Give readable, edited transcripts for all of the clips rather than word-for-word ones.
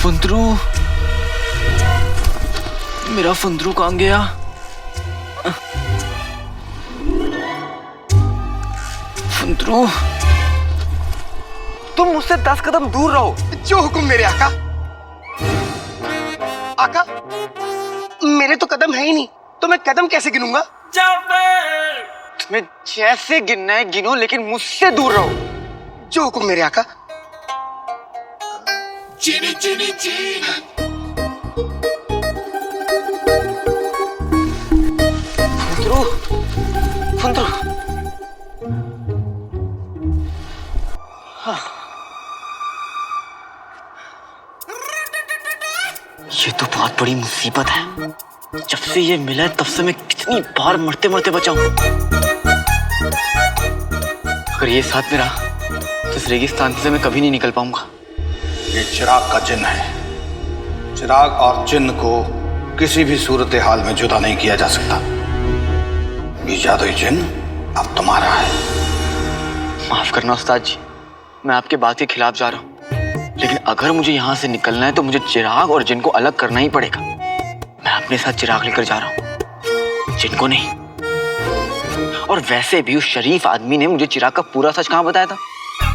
फुंदरू, मेरा फुंदरू कहाँ गया? फुंदरू, तुम मुझसे 10 कदम दूर रहो। जो हुक्म मेरे आका। आका, मेरे तो कदम है ही नहीं, तो मैं कदम कैसे गिनूंगा? तुम्हें जैसे गिनना है गिनो, लेकिन मुझसे दूर रहो। जो हुक्म मेरे आका। चीनी चीनी चीनी। फुंदरू, फुंदरू। ये तो बहुत बड़ी मुसीबत है। जब से ये मिला है तब से मैं कितनी बार मरते मरते बचा हूं। अगर ये साथ में रहा तो इस रेगिस्तान से मैं कभी नहीं निकल पाऊंगा। ये चिराग का जिन्न है। चिराग और जिन्न को किसी भी सूरत हाल में जुदा नहीं किया जा सकता। ये जादुई जिन्न अब तुम्हारा है। माफ करना उस्ताद जी, मैं आपके बात के खिलाफ जा रहा हूँ, लेकिन अगर मुझे यहाँ से निकलना है तो मुझे चिराग और जिन्न को अलग करना ही पड़ेगा। मैं अपने साथ चिराग लेकर जा रहा हूँ, जिन्न को नहीं। और वैसे भी उस शरीफ आदमी ने मुझे चिराग का पूरा सच कहाँ बताया था?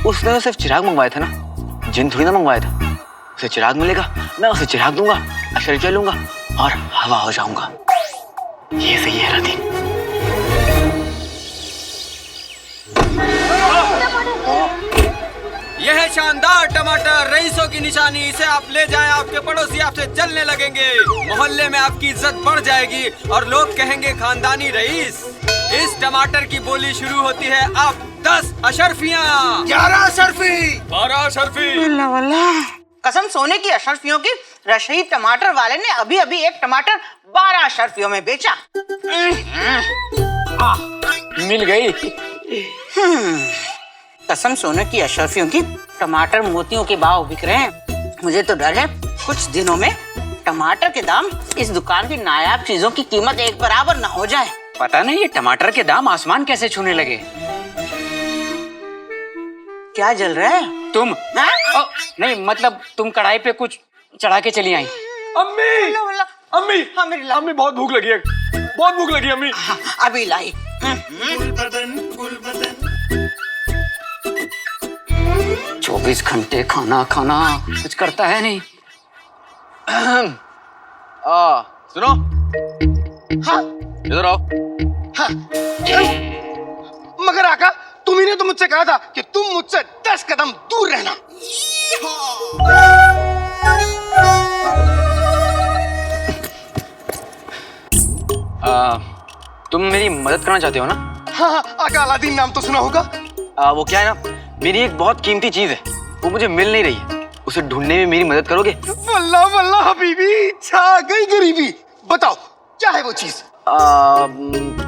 उसने तो सिर्फ चिराग मंगवाया था ना, जिन्न थोड़ी ना मंगवाया था। उसे चिराग मिलेगा, मैं उसे चिराग दूंगा, अशर चलूंगा और हवा हो जाऊंगा। ये सही है रदीन। यह है शानदार टमाटर, रईसों की निशानी। इसे आप ले जाएं, आपके पड़ोसी आपसे जलने लगेंगे, मोहल्ले में आपकी इज्जत बढ़ जाएगी और लोग कहेंगे खानदानी रईस। इस टमाटर की बोली शुरू होती है अब 10 अशर्फियाँ। 11 अशर्फी। 12 अशर्फी। कसम सोने की अशर्फियों की, रशीद टमाटर वाले ने अभी अभी एक टमाटर 12 अशर्फियों में बेचा। मिल गई। कसम सोने की अशर्फियों की, टमाटर मोतियों के भाव बिक रहे हैं। मुझे तो डर है कुछ दिनों में टमाटर के दाम इस दुकान की नायाब चीजों की कीमत एक बराबर ना हो जाए। पता नहीं ये टमाटर के दाम आसमान कैसे छूने लगे। क्या जल रहा है? तुम नहीं, मतलब तुम कढ़ाई पे कुछ चढ़ा के चली आई। अम्मी, अम्मी, हाँ मेरी लाल। अम्मी बहुत भूख लगी है, बहुत भूख लगी अम्मी। हाँ, अभी लाई। 24 घंटे खाना खाना कुछ करता है नहीं। सुनो, हाँ, इधर आओ। हाँ। मगर आका, तुम्ही ने तो मुझसे कहा था कि तुम मुझसे 10 कदम दूर रहना। तुम मेरी मदद करना चाहते हो ना? हाँ हाँ आका, अलादीन नाम तो सुना होगा। वो क्या है ना, मेरी एक बहुत कीमती चीज है, वो मुझे मिल नहीं रही है। उसे ढूंढने में मेरी मदद करोगे? वल्लाह वल्लाह हबीबी, छा गई गरीबी। बताओ क्या है वो चीज?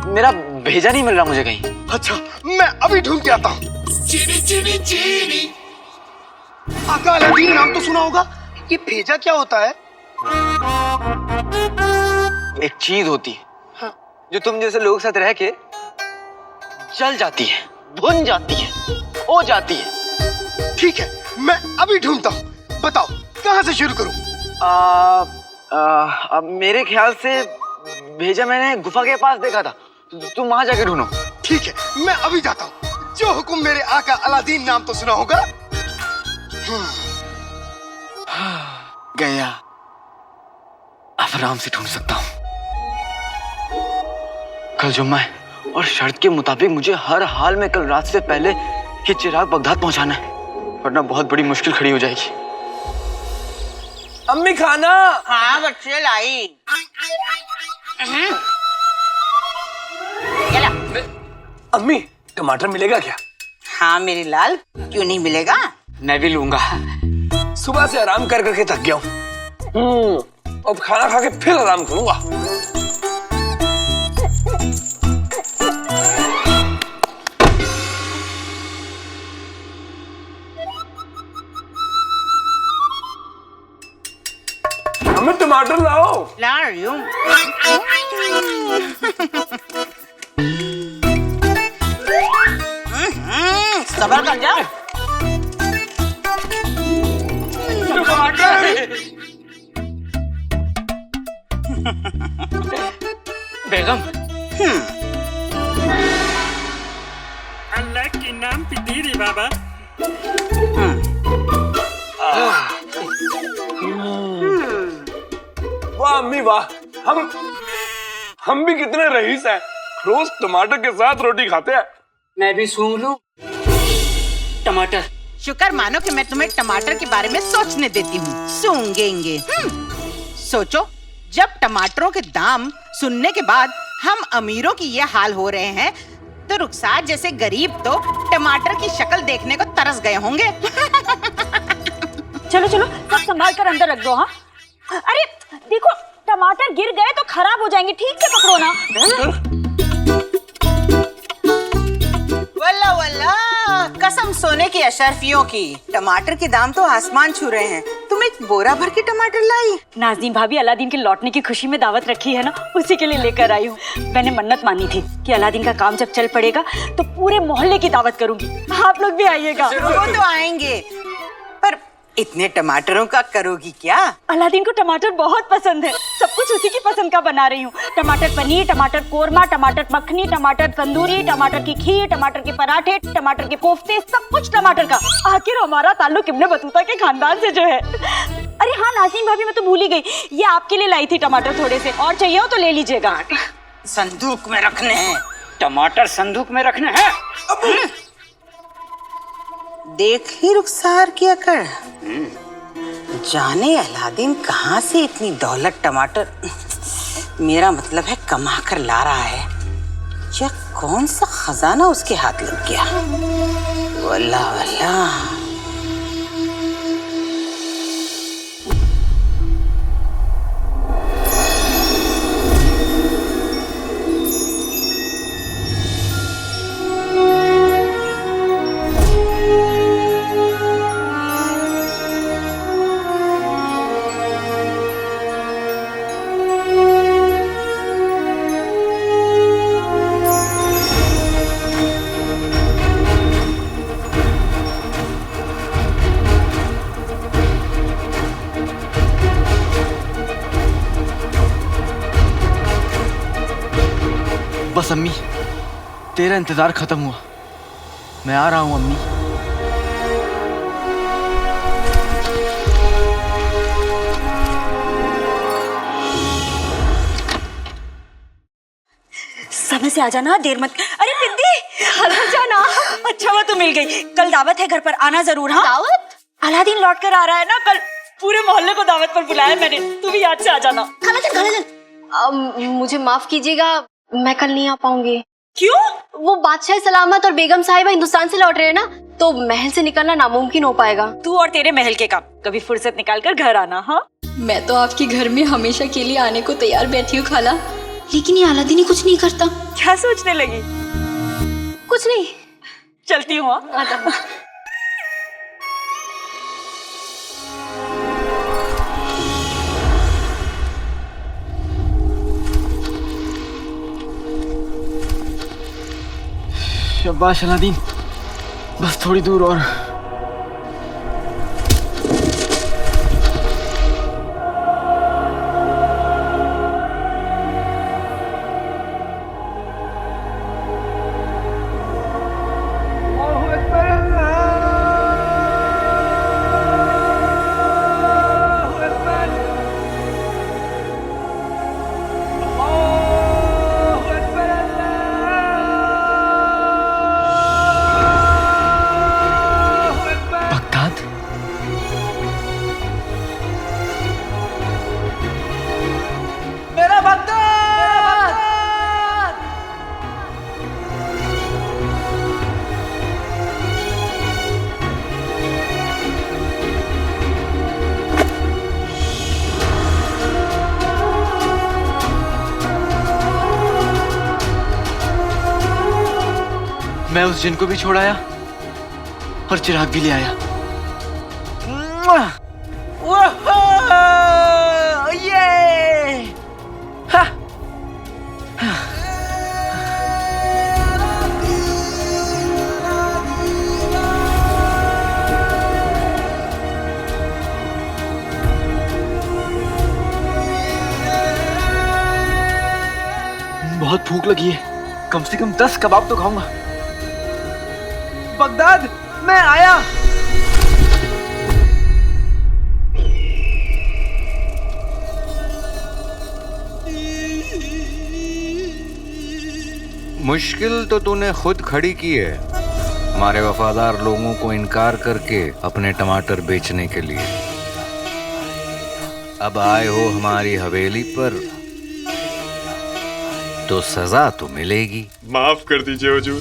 मेरा भेजा नहीं मिल रहा मुझे कहीं। अच्छा, मैं अभी ढूंढ के आता हूँ। चीनी चीनी चीनी। आका, अलादीन नाम तो सुना होगा। ये भेजा क्या होता है? एक चीज होती है, हाँ। जो तुम जैसे लोगों के साथ रह के जल जाती है, भुन जाती है, हो जाती है। ठीक है, मैं अभी ढूंढता हूँ। बताओ कहाँ से शुरू करूँ? अब मेरे ख्याल से भेजा मैंने गुफा के पास देखा था, तुम वहां जाके ढूंढो। ठीक है, मैं अभी जाता हूँ। जो हुक्म मेरे आका, अलादीन नाम तो सुना होगा। गया, अब आराम से ढूंढ सकता हूँ। कल जुम्मा है और शर्त के मुताबिक मुझे हर हाल में कल रात से पहले ये चिराग बगदाद पहुंचाना है, वरना बहुत बड़ी मुश्किल खड़ी हो जाएगी। अम्मी खाना। हाँ बच्चे लाई। चला। अम्मी टमाटर मिलेगा क्या? हाँ मेरी लाल, क्यों नहीं मिलेगा? मैं भी लूंगा। सुबह से आराम कर करके थक गया हूँ। अब खाना खा के फिर आराम करूंगा। हमें टमाटर लाओ। ला रही हूँ। सबर कर जाओ। टमाटर। बेगम। अल्लाह के नाम पे दे रे बाबा। वाह अम्मी वाह, हम भी कितने रईस हैं, रोज टमाटर के साथ रोटी खाते हैं। मैं भी सूंघ लूं टमाटर। शुक्र मानो कि मैं तुम्हें टमाटर के बारे में सोचने देती हूँ। सूंघेंगे। सोचो, जब टमाटरों के दाम सुनने के बाद हम अमीरों की ये हाल हो रहे हैं, तो रुखसार जैसे गरीब तो टमाटर की शक्ल देखने को तरस गए होंगे। चलो चलो, सब संभाल कर अंदर रख दो। हाँ, अरे देखो, टमाटर गिर गए तो खराब हो जाएंगे, ठीक से पकड़ो ना। वल्ला वल्ला, कसम सोने की अशरफियों की, टमाटर के दाम तो आसमान छू रहे हैं। तुम एक बोरा भर के टमाटर लाई? नाज़नीन भाभी अलादीन के लौटने की खुशी में दावत रखी है ना, उसी के लिए लेकर आई हूँ। मैंने मन्नत मानी थी कि अलादीन का काम जब चल पड़ेगा तो पूरे मोहल्ले की दावत करूंगी। आप लोग भी आइएगा। वो तो आएंगे, पर इतने टमाटरों का करोगी क्या? अलादीन को टमाटर बहुत पसंद है, सब कुछ उसी की पसंद का बना रही हूँ। टमाटर पनीर, टमाटर कोरमा, टमाटर मखनी, टमाटर तंदूरी, टमाटर की खीर, टमाटर के पराठे, टमाटर के कोफ्ते, सब कुछ टमाटर का। आखिर हमारा ताल्लुक इब्ने बतूता के खानदान से जो है। अरे हाँ नाज़नीन भाभी, मैं तो भूल ही गई, ये आपके लिए लाई थी टमाटर थोड़े से, और चाहिए हो तो ले लीजिएगा। संदूक में रखने हैं। टमाटर संदूक में रखने हैं। देख ही रुखसार की अकड़। जाने अलादीन कहाँ से इतनी दौलत टमाटर, मेरा मतलब है कमा कर ला रहा है, या कौन सा खजाना उसके हाथ लग गया। वल्लाह वल्लाह। बस अम्मी, तेरा इंतजार खत्म हुआ, मैं आ रहा हूँ अम्मी। समय से आ जाना, देर मत। अरे बिंदी, आ जाना। अच्छा हुआ तू मिल गई, कल दावत है, घर पर आना जरूर। हाँ, दावत? अलादीन लौट कर आ रहा है ना कल, पूरे मोहल्ले को दावत पर बुलाया मैंने, तू भी याद से आ जाना। मुझे माफ कीजिएगा, मैं कल नहीं आ पाऊंगी। क्यों? वो बादशाह सलामत और बेगम साहिबा हिंदुस्तान से लौट रहे हैं ना, तो महल से निकलना नामुमकिन हो पाएगा। तू और तेरे महल के काम, कभी फुर्सत निकाल कर घर आना। हाँ, मैं तो आपके घर में हमेशा के लिए आने को तैयार बैठी हूँ खाला, लेकिन ये अलादीन कुछ नहीं करता। क्या सोचने लगी? कुछ नहीं, चलती हूँ। शाबाश अलादीन, बस थोड़ी दूर और। मैं उस जिन को भी छोड़ आया और चिराग भी ले आया। बहुत भूख लगी है, कम से कम 10 कबाब तो खाऊंगा। बगदाद, मैं आया। मुश्किल तो तूने खुद खड़ी की है, हमारे वफादार लोगों को इनकार करके अपने टमाटर बेचने के लिए। अब आए हो हमारी हवेली पर तो सजा तो मिलेगी। माफ कर दीजिए हुजूर।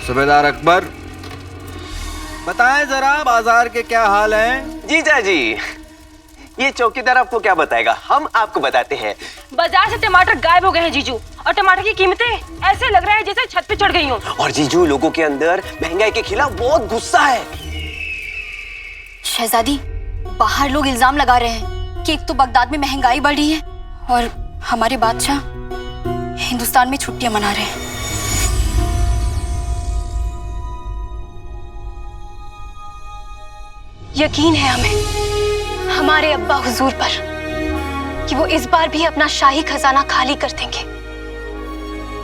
सूबेदार अकबर, बताएं जरा बाजार के क्या हाल हैं? जीजा जी, ये चौकीदार आपको क्या बताएगा, हम आपको बताते हैं। बाजार से टमाटर गायब हो गए हैं जीजू, और टमाटर की कीमतें ऐसे लग रहा है जैसे छत पे चढ़ गई हो। और जीजू, लोगों के अंदर महंगाई के खिलाफ बहुत गुस्सा है। शहजादी, बाहर लोग इल्जाम लगा रहे हैं कि एक तो बगदाद में महंगाई बढ़ी है और हमारे बादशाह हिंदुस्तान में छुट्टियां मना रहे हैं। यकीन है हमें हमारे अब्बा हुजूर पर कि वो इस बार भी अपना शाही खजाना खाली कर देंगे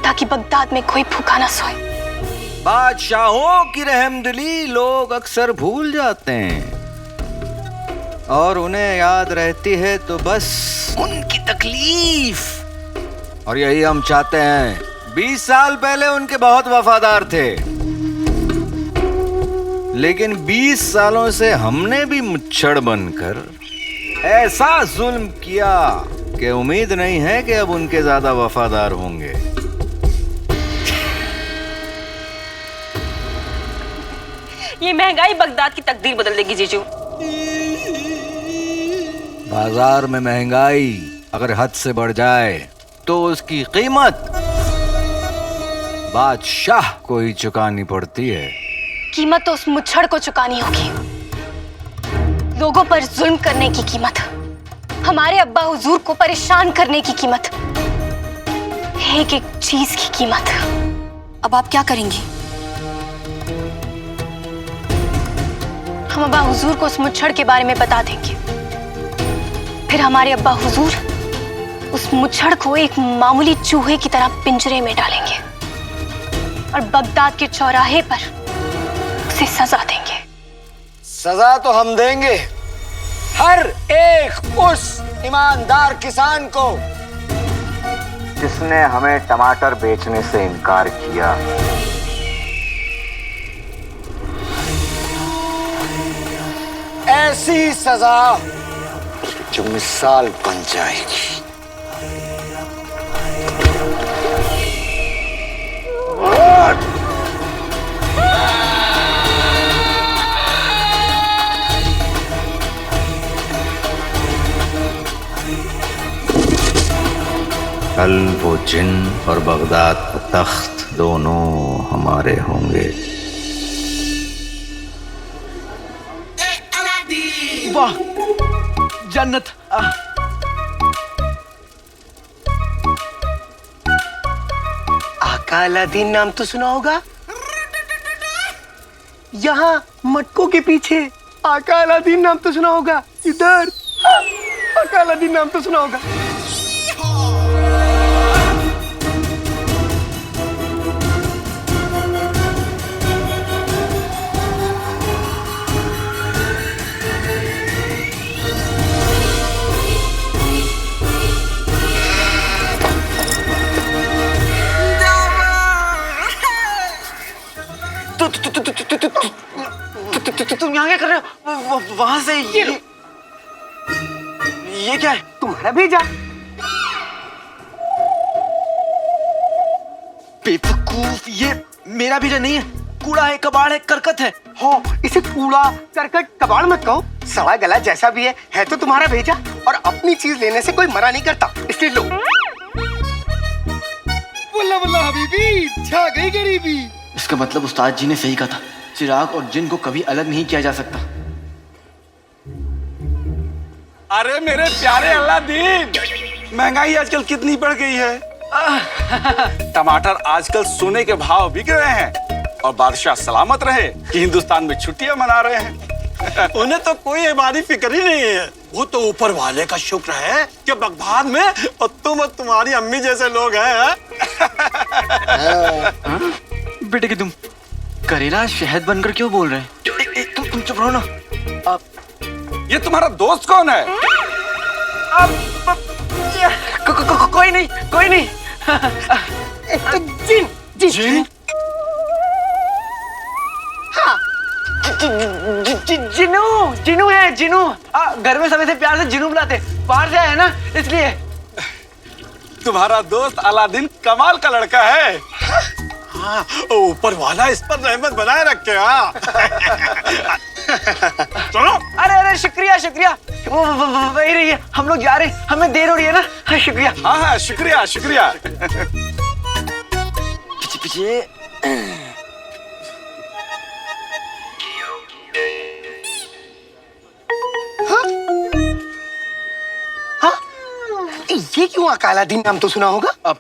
ताकि बगदाद में कोई भूखा ना सोए। बादशाहों की रहमदिली लोग अक्सर भूल जाते हैं और उन्हें याद रहती है तो बस उनकी तकलीफ। और यही हम चाहते हैं। 20 साल पहले उनके बहुत वफादार थे, लेकिन 20 सालों से हमने भी मुच्छड़ बनकर ऐसा जुल्म किया कि उम्मीद नहीं है कि अब उनके ज्यादा वफादार होंगे। ये महंगाई बगदाद की तकदीर बदल देगी जीजू। बाजार में महंगाई अगर हद से बढ़ जाए तो उसकी कीमत बादशाह को ही चुकानी पड़ती है। कीमत तो उस मुच्छड़ को चुकानी होगी, लोगों पर जुल्म करने की कीमत, हमारे अब्बा हुजूर को परेशान करने की कीमत, एक एक चीज की कीमत। अब आप क्या करेंगी? हम अब्बा हुजूर को उस मुच्छड़ के बारे में बता देंगे, फिर हमारे अब्बा हुजूर उस मुच्छड़ को एक मामूली चूहे की तरह पिंजरे में डालेंगे और बगदाद के चौराहे पर उसे सजा देंगे। सजा तो हम देंगे हर एक उस ईमानदार किसान को जिसने हमें टमाटर बेचने से इनकार किया। ऐसी सजा जो मिसाल बन जाएगी। कल वो जिन और बगदाद का तख्त दोनों हमारे होंगे। वाह, जन्नत। आका अलादीन नाम तो सुना होगा। यहाँ मटकों के पीछे आका अलादीन नाम तो सुना होगा। इधर आका अलादीन नाम तो सुना होगा। तुम यहाँ क्या कर रहे हो? वहां से ये क्या है? तुम्हारा भेजा। बेवकूफ, ये मेरा भेजा नहीं है, कूड़ा है, कबाड़ है, करकट है। हो, इसे कूड़ा करकट कबाड़ मत कहो, सड़ा गला जैसा भी है तो तुम्हारा भेजा। और अपनी चीज लेने से कोई मना नहीं करता, इसलिए लो। वल्ला वल्ला हबीबी, छा गई गरीबी। इसका मतलब उस्ताद जी ने सही कहा था, चिराग और जिन को कभी अलग नहीं किया जा सकता। अरे मेरे प्यारे अल्लादीन, महंगाई आजकल कितनी बढ़ गई है। टमाटर आजकल सोने के भाव बिक रहे हैं और बादशाह सलामत रहे कि हिंदुस्तान में छुट्टियां मना रहे हैं। उन्हें तो कोई हमारी फिक्र ही नहीं है। वो तो ऊपर वाले का शुक्र है कि बगदाद में और तुम और तुम्हारी अम्मी जैसे लोग हैं। बेटे कि तुम करेला शहद बनकर क्यों बोल रहे हैं? तुम चुप रहो ना। ये तुम्हारा दोस्त कौन है? कोई नहीं, कोई नहीं। जिन जिन हाँ जिनू जिनू है, जिनू। घर में सब ऐसे प्यार से जिनू बुलाते, बाहर से आया ना इसलिए। तुम्हारा दोस्त अलादीन कमाल का लड़का है। हाँ, ऊपर वाला इस पर रहमत बनाए रखे। हाँ चलो। अरे शुक्रिया शुक्रिया। वो वही रही है, हम लोग जा रहे हैं, हमें देर हो रही है ना। हाँ शुक्रिया। हाँ शुक्रिया शुक्रिया। पीछे पीछे। ये क्यों अकाला दिन नाम तो सुना होगा। अब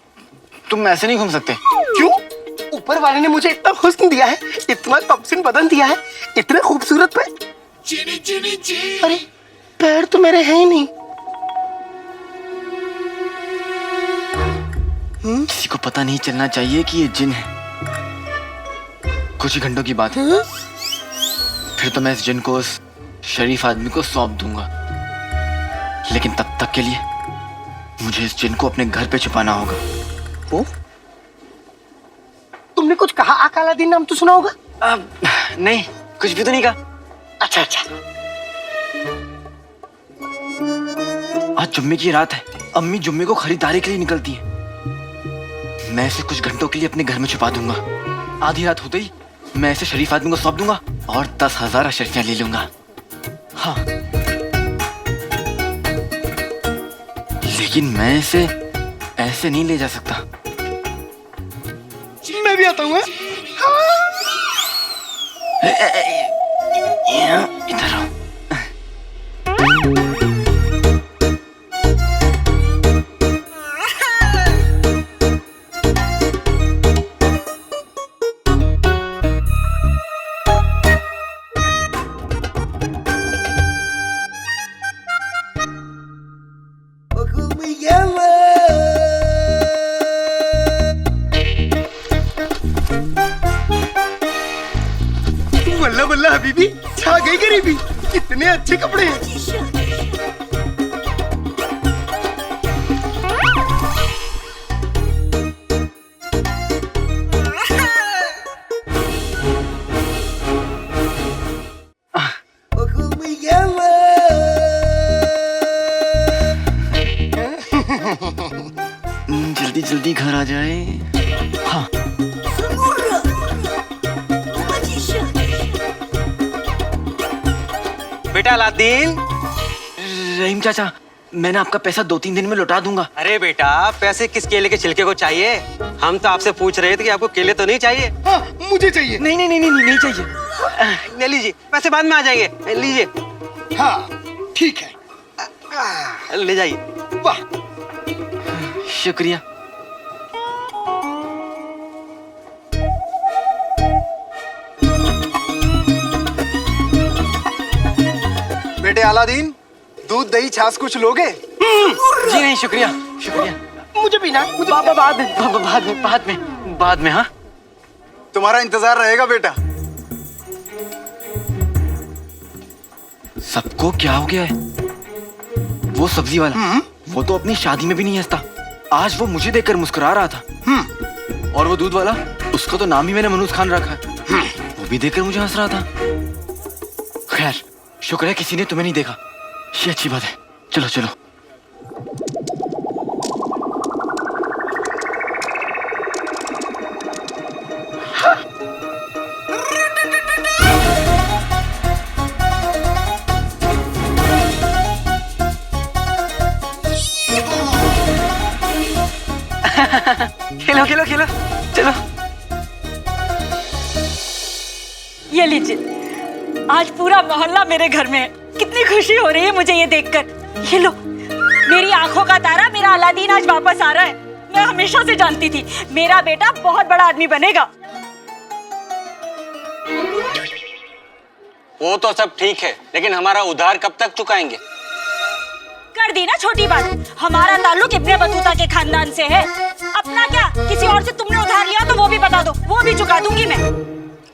तुम ऐसे नहीं घूम सकते। क्यों? ऊपर वाले ने मुझे इतना हुस्न दिया है, इतना कमसिन बदन दिया है, इतने खूबसूरत पे। अरे पैर तो मेरे हैं ही नहीं। किसी को पता नहीं चलना चाहिए कि ये जिन है। कुछ ही घंटों की बात है, फिर तो मैं इस जिन को उस शरीफ आदमी को सौंप दूंगा। लेकिन तब तक के लिए मुझे इस जिन को अपने घर पे छुपाना होगा। ओ? तुमने कुछ कहा? अकाला दिन नाम तो सुना होगा। नहीं, कुछ भी तो नहीं कहा। अच्छा अच्छा। आज जुम्मे की रात है, अम्मी जुम्मे को खरीदारी के लिए निकलती हैं। मैं इसे कुछ घंटों के लिए अपने घर में छुपा दूंगा। आधी रात होते ही मैं इसे शरीफ आदमी को सौंप दूंगा और 10,000 अशरफियां ले लूंगा। हाँ, लेकिन मैं इसे ऐसे नहीं ले जा सकता। मैं भी आता हूँ। इधर आओ। बल्ला बल्ला हबीबी, छा गई गरीबी। कितने अच्छे कपड़े हैं। जल्दी जल्दी घर आ जाए। हाँ, बेटा अलादीन। रहीम चाचा, मैंने आपका पैसा 2-3 दिन में लौटा दूंगा। अरे बेटा, पैसे किस केले के छिलके को चाहिए? हम तो आपसे पूछ रहे थे कि आपको केले तो नहीं चाहिए। हाँ, मुझे चाहिए। नहीं नहीं नहीं नहीं, नहीं चाहिए। ले लीजिए, पैसे बाद में आ जाएंगे। लीजिए। हाँ ठीक है, ले जाइए। वाह शुक्रिया। बेटे अलादीन, दूध दही छाछ कुछ लोगे? जी नहीं, शुक्रिया शुक्रिया। मुझे पीना। बाद में। हाँ, तुम्हारा इंतजार रहेगा बेटा। सबको क्या हो गया है? वो सब्जी वाला, वो तो अपनी शादी में भी नहीं हंसता। आज वो मुझे देखकर मुस्कुरा रहा था। और वो दूध वाला, उसका तो नाम ही मैंने मनूस खान रखा है। वो भी देखकर मुझे हंस रहा था। खैर, शुक्र है किसी ने तुम्हें नहीं देखा। ये अच्छी बात है। चलो चलो। खेलो खेलो खेलो, चलो। ये लीजिए, आज पूरा मोहल्ला मेरे घर में है। कितनी खुशी हो रही है मुझे ये देखकर। ये लो, मेरी आंखों का तारा मेरा अलादीन आज वापस आ रहा है। मैं हमेशा से जानती थी मेरा बेटा बहुत बड़ा आदमी बनेगा। वो तो सब ठीक है, लेकिन हमारा उधार कब तक चुकाएंगे? कर दी ना छोटी बात। हमारा ताल्लुक इब्ने बतूता के खानदान से है। अपना क्या, किसी और से तुमने उधार लिया तो वो भी बता दो, वो भी चुका दूंगी मैं।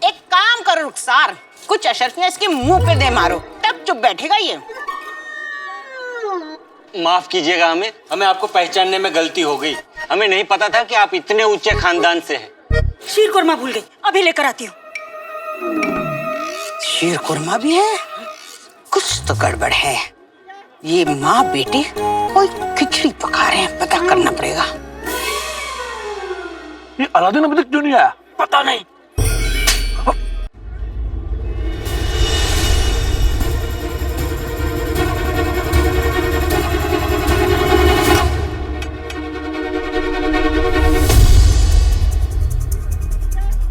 एक काम करो रुखसार, कुछ अशरफियां इसके मुंह पे दे मारो, तब चुप बैठेगा ये। माफ कीजिएगा, हमें आपको पहचानने में गलती हो गई। हमें नहीं पता था कि आप इतने ऊंचे खानदान से हैं। शीर कुरमा भूल गई, अभी लेकर आती हूँ। शीर कुरमा भी है? कुछ तो गड़बड़ है। ये माँ बेटी कोई खिचड़ी पका रहे हैं, पता करना पड़ेगा। ये अलादीन अभी तक क्यों नहीं आया? पता नहीं।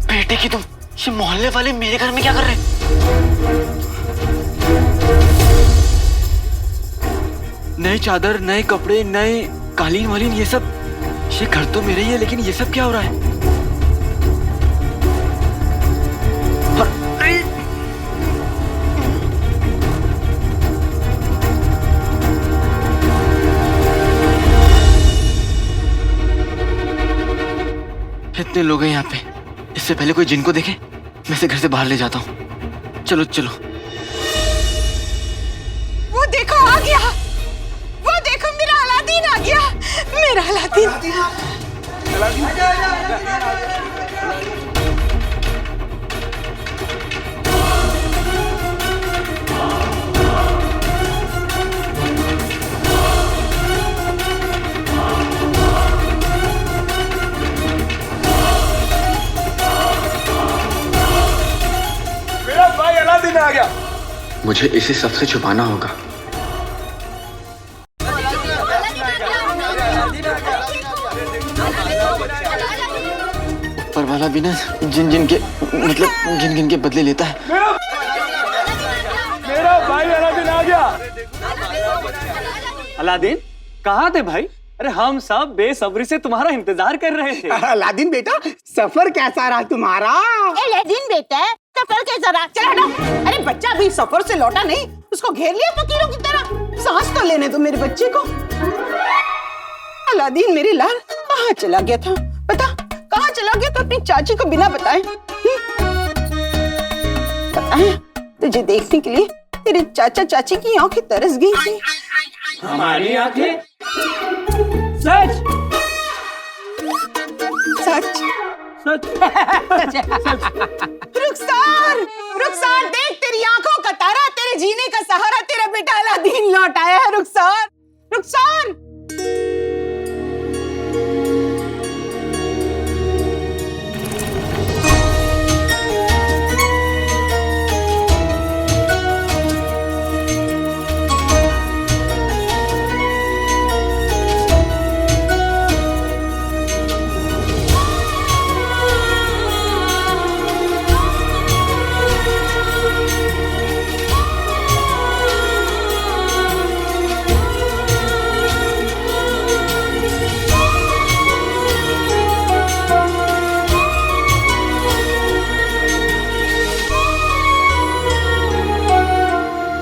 बेटे की तुम, ये मोहल्ले वाले मेरे घर में क्या कर रहे हैं? नए चादर, नए कपड़े, नए कालीन वालीन, ये सब। ये घर तो मेरे ही है, लेकिन ये सब क्या हो रहा है? इतने लोग हैं यहाँ पे, इससे पहले कोई जिनको देखे मैं इसे घर से बाहर ले जाता हूँ। चलो चलो। वो देखो आ गया, वो देखो मेरा अलादीन आ गया, मेरा अलादीन। मेरा भाई अलादीन आ गया। मुझे इसे सबसे छुपाना होगा। पर वाला भी ना जिन जिन के बदले लेता है। मेरा भाई अलादीन आ गया। अलादीन, कहाँ थे भाई? अरे हम सब बेसब्री से तुम्हारा इंतजार कर रहे थे। अलादीन बेटा, सफर कैसा रहा तुम्हारा? अलादीन बेटा, सफर कैसा रहा? चल हटो। अरे बच्चा अभी सफर से लौटा नहीं, उसको घेर लिया फकीरों की तरह। सांस तो लेने दो मेरे बच्चे को। अलादीन मेरे लाल कहाँ चला गया था? बता, कहाँ चला गया था अपनी चाची को बिना बताए? पता है, तुझे देखने के लिए तेरे चाचा चाची की आंखें तरस गई थी। हमारी आंखें? सच सच सच। रुखसार, रुखसार देख, तेरी आंखों का तारा, तेरे जीने का सहारा, तेरा बेटा अलादीन लौट आया है। रुखसार, रुखसार।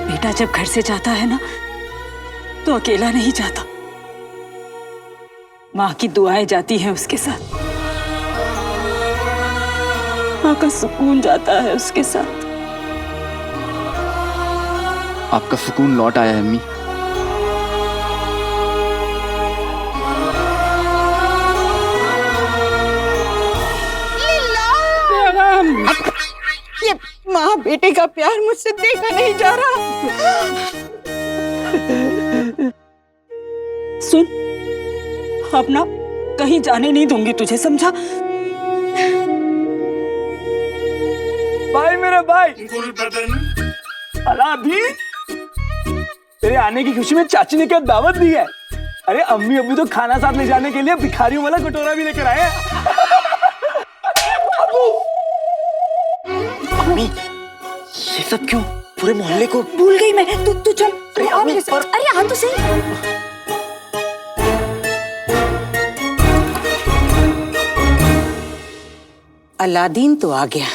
बेटा जब घर से जाता है ना तो अकेला नहीं जाता, माँ की दुआएं जाती हैं उसके साथ, माँ का सुकून जाता है उसके साथ। आपका सुकून लौट आया है अम्मी। ये माँ बेटे का प्यार मुझसे देखा नहीं जा रहा। सुन, अब ना कहीं जाने नहीं दूंगी तुझे, समझा? भाई मेरा भाई अलादीन, तेरे आने की खुशी में चाची ने क्या दावत दी है? अरे अम्मी अभी तो खाना साथ ले जाने के लिए भिखारियों वाला कटोरा भी लेकर आए हैं। अम्मी, ये सब क्यों? पूरे मोहल्ले को भूल गई मैं। तू चल, तू आ मेरे साथ। अरे हाँ तो सही। अलादीन तो आ गया,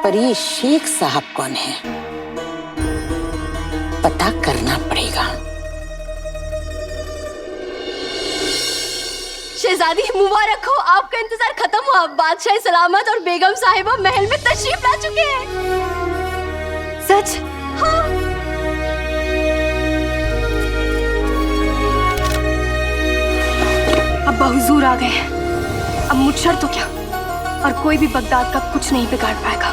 पर ये शेख साहब कौन है? पता करना पड़ेगा। शहजादी मुबारक हो, आपका इंतजार खत्म हुआ। बादशाह सलामत और बेगम साहिबा महल में तशरीफ ला चुके हैं। सच? हाँ। अब्बा हुजूर आ गए हैं। अब मुझशर तो क्या, और कोई भी बगदाद का कुछ नहीं बिगाड़ पाएगा।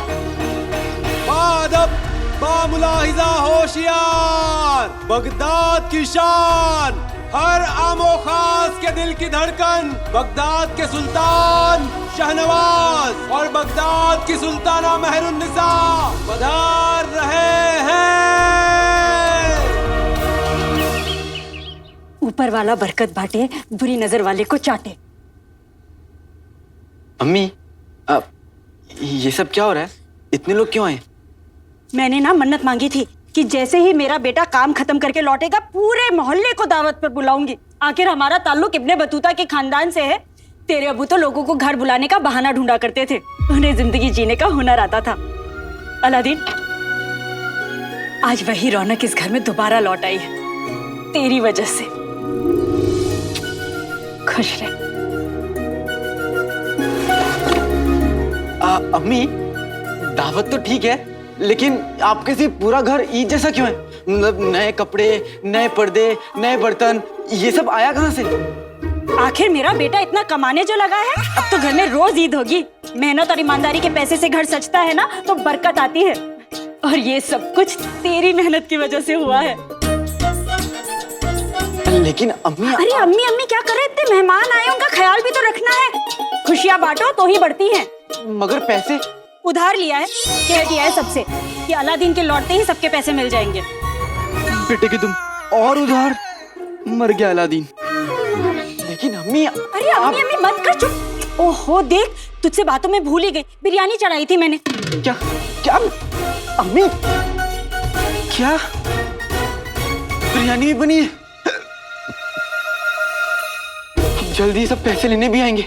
बामुलाहिजा होशियार, बगदाद की शान, हर आमो खास के दिल की धड़कन, बगदाद के सुल्तान शाहनवाज और बगदाद की सुल्ताना मेहरुन्निसा पधार रहे हैं। ऊपर वाला बरकत बांटे, बुरी नजर वाले को चाटे। अम्मी, ये सब क्या हो रहा है? इतने लोग क्यों आए? मैंने ना मन्नत मांगी थी कि जैसे ही मेरा बेटा काम खत्म करके लौटेगा पूरे मोहल्ले को दावत पर बुलाऊंगी। आखिर हमारा ताल्लुक इब्ने बतूता के खानदान से है। तेरे अबू तो लोगों को घर बुलाने का बहाना ढूंढा करते थे, उन्हें जिंदगी जीने का हुनर आता था। अलादीन, आज वही रौनक इस घर में दोबारा लौट आई है, तेरी वजह से। खुश रह। अम्मी, दावत तो ठीक है, लेकिन आपके से पूरा घर ईद जैसा क्यों है? मतलब नए कपड़े, नए पर्दे, नए बर्तन, ये सब आया कहाँ से? आखिर मेरा बेटा इतना कमाने जो लगा है, अब तो घर में रोज ईद होगी। मेहनत और ईमानदारी के पैसे से घर सजता है ना, तो बरकत आती है। और ये सब कुछ तेरी मेहनत की वजह से हुआ है। लेकिन अम्मी, अरे अम्मी अम्मी क्या कर रहे? इतने मेहमान आए, उनका ख्याल भी तो रखना है। खुशियाँ बांटो तो ही बढ़ती हैं। मगर पैसे उधार लिया है, कह दिया है सबसे कि अलादीन के लौटते ही सबके पैसे मिल जाएंगे। बेटे की तुम और उधार, मर गया अलादीन। लेकिन अम्मी, अरे अम्मी अम्मी मत कर, चुप। ओहो देख, तुझसे बातों में भूल ही गई, बिरयानी चढ़ाई थी मैंने। क्या क्या अम्मी, क्या बिरयानी भी बनी है? जल्दी सब पैसे लेने भी आएंगे।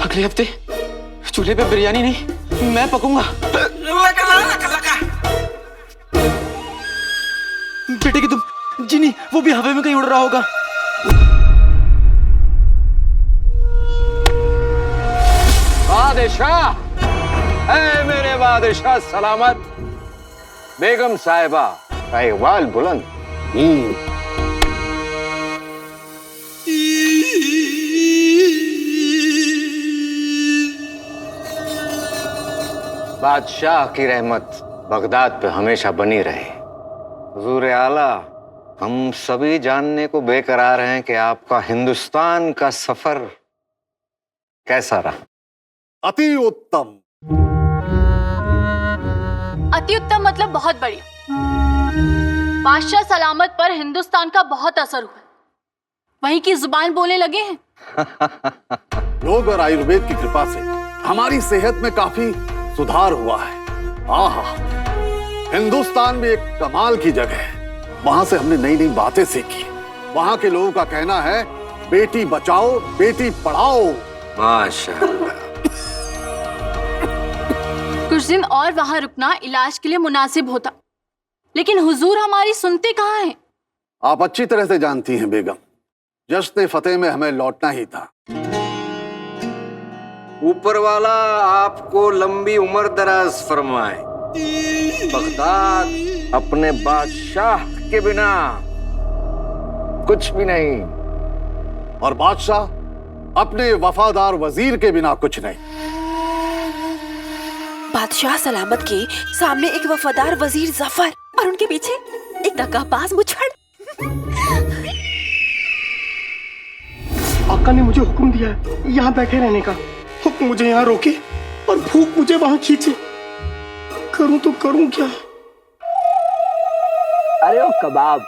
अगले हफ्ते चूल्हे पे बिरयानी नहीं, मैं पकूंगा। बेटे की तुम जिनी, वो भी हवा में कहीं उड़ रहा होगा। बादशाह, ऐ मेरे बादशाह सलामत, बेगम साहिबा का इकबाल बुलंद। बादशाह की रहमत बगदाद पे हमेशा बनी रहे। हुजूर आला, हम सभी जानने को बेकरार हैं कि आपका हिंदुस्तान का सफर कैसा रहा? अति उत्तम। अति उत्तम मतलब बहुत बढ़िया। बादशाह सलामत पर हिंदुस्तान का बहुत असर हुआ, वहीं की जुबान बोलने लगे हैं। योग और आयुर्वेद की कृपा से हमारी सेहत में काफी सुधार हुआ है। आहा, हिंदुस्तान में एक कमाल की जगह है। वहां से हमने नई नई बातें सीखी। वहां के लोगों का कहना है, बेटी बचाओ बेटी पढ़ाओ। माशाअल्लाह। कुछ दिन और वहां रुकना इलाज के लिए मुनासिब होता, लेकिन हुजूर हमारी सुनते कहाँ हैं? आप अच्छी तरह से जानती हैं बेगम, जश्न फतेह में हमें लौटना ही था। ऊपर वाला आपको लंबी उम्र दराज फरमाए। बगदाद अपने बादशाह के बिना कुछ भी नहीं, और बादशाह अपने वफादार वजीर के बिना कुछ नहीं। बादशाह सलामत के सामने एक वफादार वजीर जफर और उनके पीछे एक दगाबाज मुछड़। आका ने मुझे हुक्म दिया है यहाँ बैठे रहने का। हुक्म मुझे यहाँ रोके और भूख मुझे वहां खींचे। करूं तो करूं क्या? अरे ओ कबाब,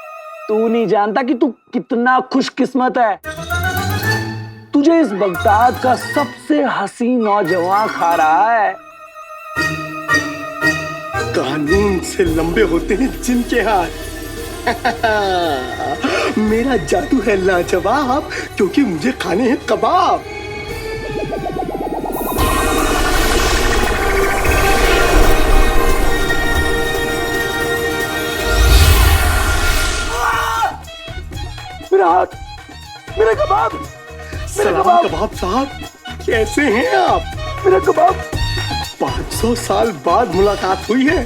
तू नहीं जानता कि तू कितना खुशकिस्मत है। तुझे इस बगदाद का सबसे हसीन नौजवान खा रहा है। कानून से लंबे होते हैं जिनके हाथ। मेरा जादू है लाजवाब, क्योंकि मुझे खाने हैं कबाब। हाथ, मेरा कबाब, मेरा सलाम कबाब साहब, कैसे हैं आप? मेरा कबाब। 500 साल बाद मुलाकात हुई है,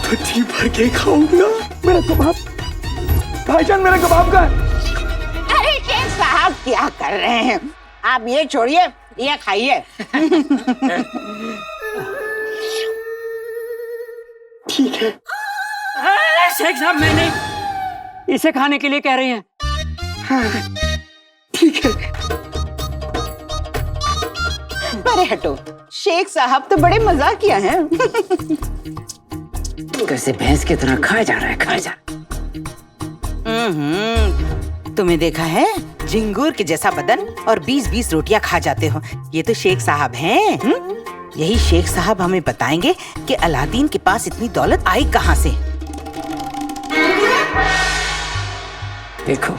तो जी भर के खाऊंगा। मेरा कबाब, भाईजान मेरा कबाब का है। अरे शेख साहब क्या कर रहे हैं? आप ये छोड़िए, ये खाइए। ठीक है। शेख साहब मैं नहीं, इसे खाने के लिए कह रही हैं। ठीक है। अरे हटो, शेख साहब तो बड़े मजाकिया हैं। कैसे भैंस की तरह खाया जा रहा है, खाया जा। तुम्हें देखा है, झिंगुर के जैसा बदन और 20-20 रोटियां खा जाते हो। ये तो शेख साहब हैं। यही शेख साहब हमें बताएंगे कि अलादीन के पास इतनी दौलत आई कहाँ से। देखो,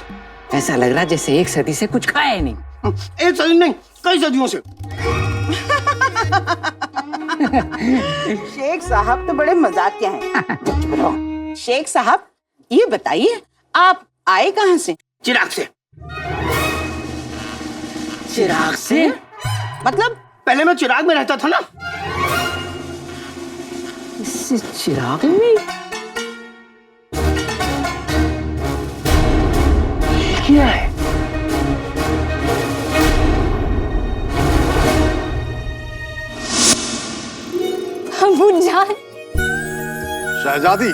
ऐसा लग रहा जैसे 1 सदी से कुछ खाया ही नहीं। 1 सदी नहीं, कई सदियों से। शेख साहब तो बड़े मजाकिया हैं। शेख साहब ये बताइए, आप आए कहाँ से? चिराग से। चिराग से? मतलब पहले मैं चिराग में रहता था ना। इससे चिराग में क्या है? अबू जान। शहजादी,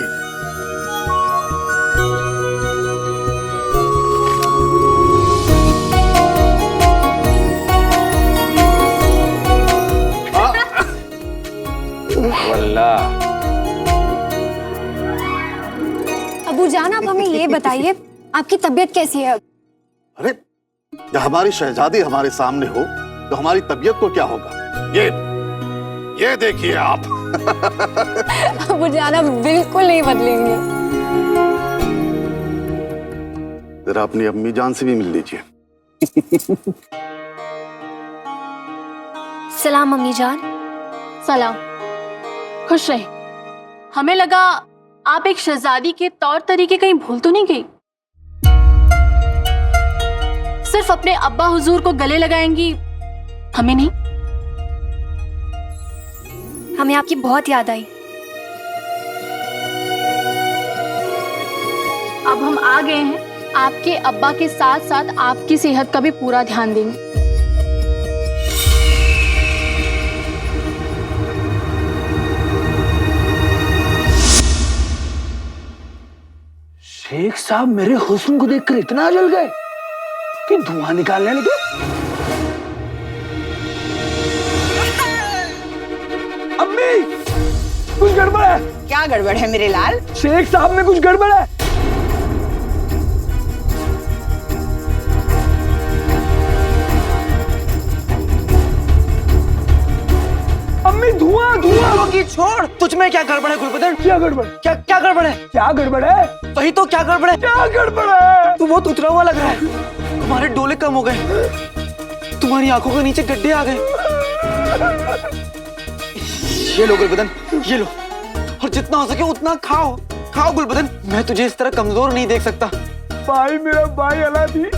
अबू जान, आप हमें ये बताइए, आपकी तबीयत कैसी है अब? अरे जब हमारी शहजादी हमारे सामने हो तो हमारी तबीयत को क्या होगा? ये देखिए आप। अबू जान, आप बिल्कुल नहीं बदलेंगे। जरा अपनी अम्मी जान से भी मिल लीजिए। सलाम अम्मी जान। सलाम, खुश रहे। हमें लगा आप एक शहजादी के तौर तरीके कहीं भूल तो नहीं गई? सिर्फ अपने अब्बा हुजूर को गले लगाएंगी, हमें नहीं। हमें आपकी बहुत याद आई। अब हम आ गए हैं, आपके अब्बा के साथ साथ आपकी सेहत का भी पूरा ध्यान देंगे। शेख साहब मेरे हुस्न को देखकर इतना जल गए कि धुआं निकालने लगे। अम्मी, कुछ गड़बड़ है। क्या गड़बड़ है मेरे लाल? शेख साहब में कुछ गड़बड़ है। अम्मी, धुआं धुआं। की छोड़, तुझ में क्या गड़बड़ है गुलबदन? क्या गड़बड़? क्या क्या गड़बड़ है? क्या गड़बड़ है? वही तो, क्या गड़बड़ है? क्या गड़बड़ है? तू बहुत उतरा हुआ लग रहा है। तुम्हारे डोले कम हो गए, तुम्हारी आंखों के नीचे गड्ढे आ गए। ये लो गुलबदन, ये लो, और जितना हो सके उतना खाओ। खाओ गुलबदन, मैं तुझे इस तरह कमजोर नहीं देख सकता। भाई, मेरा भाई अलादीन।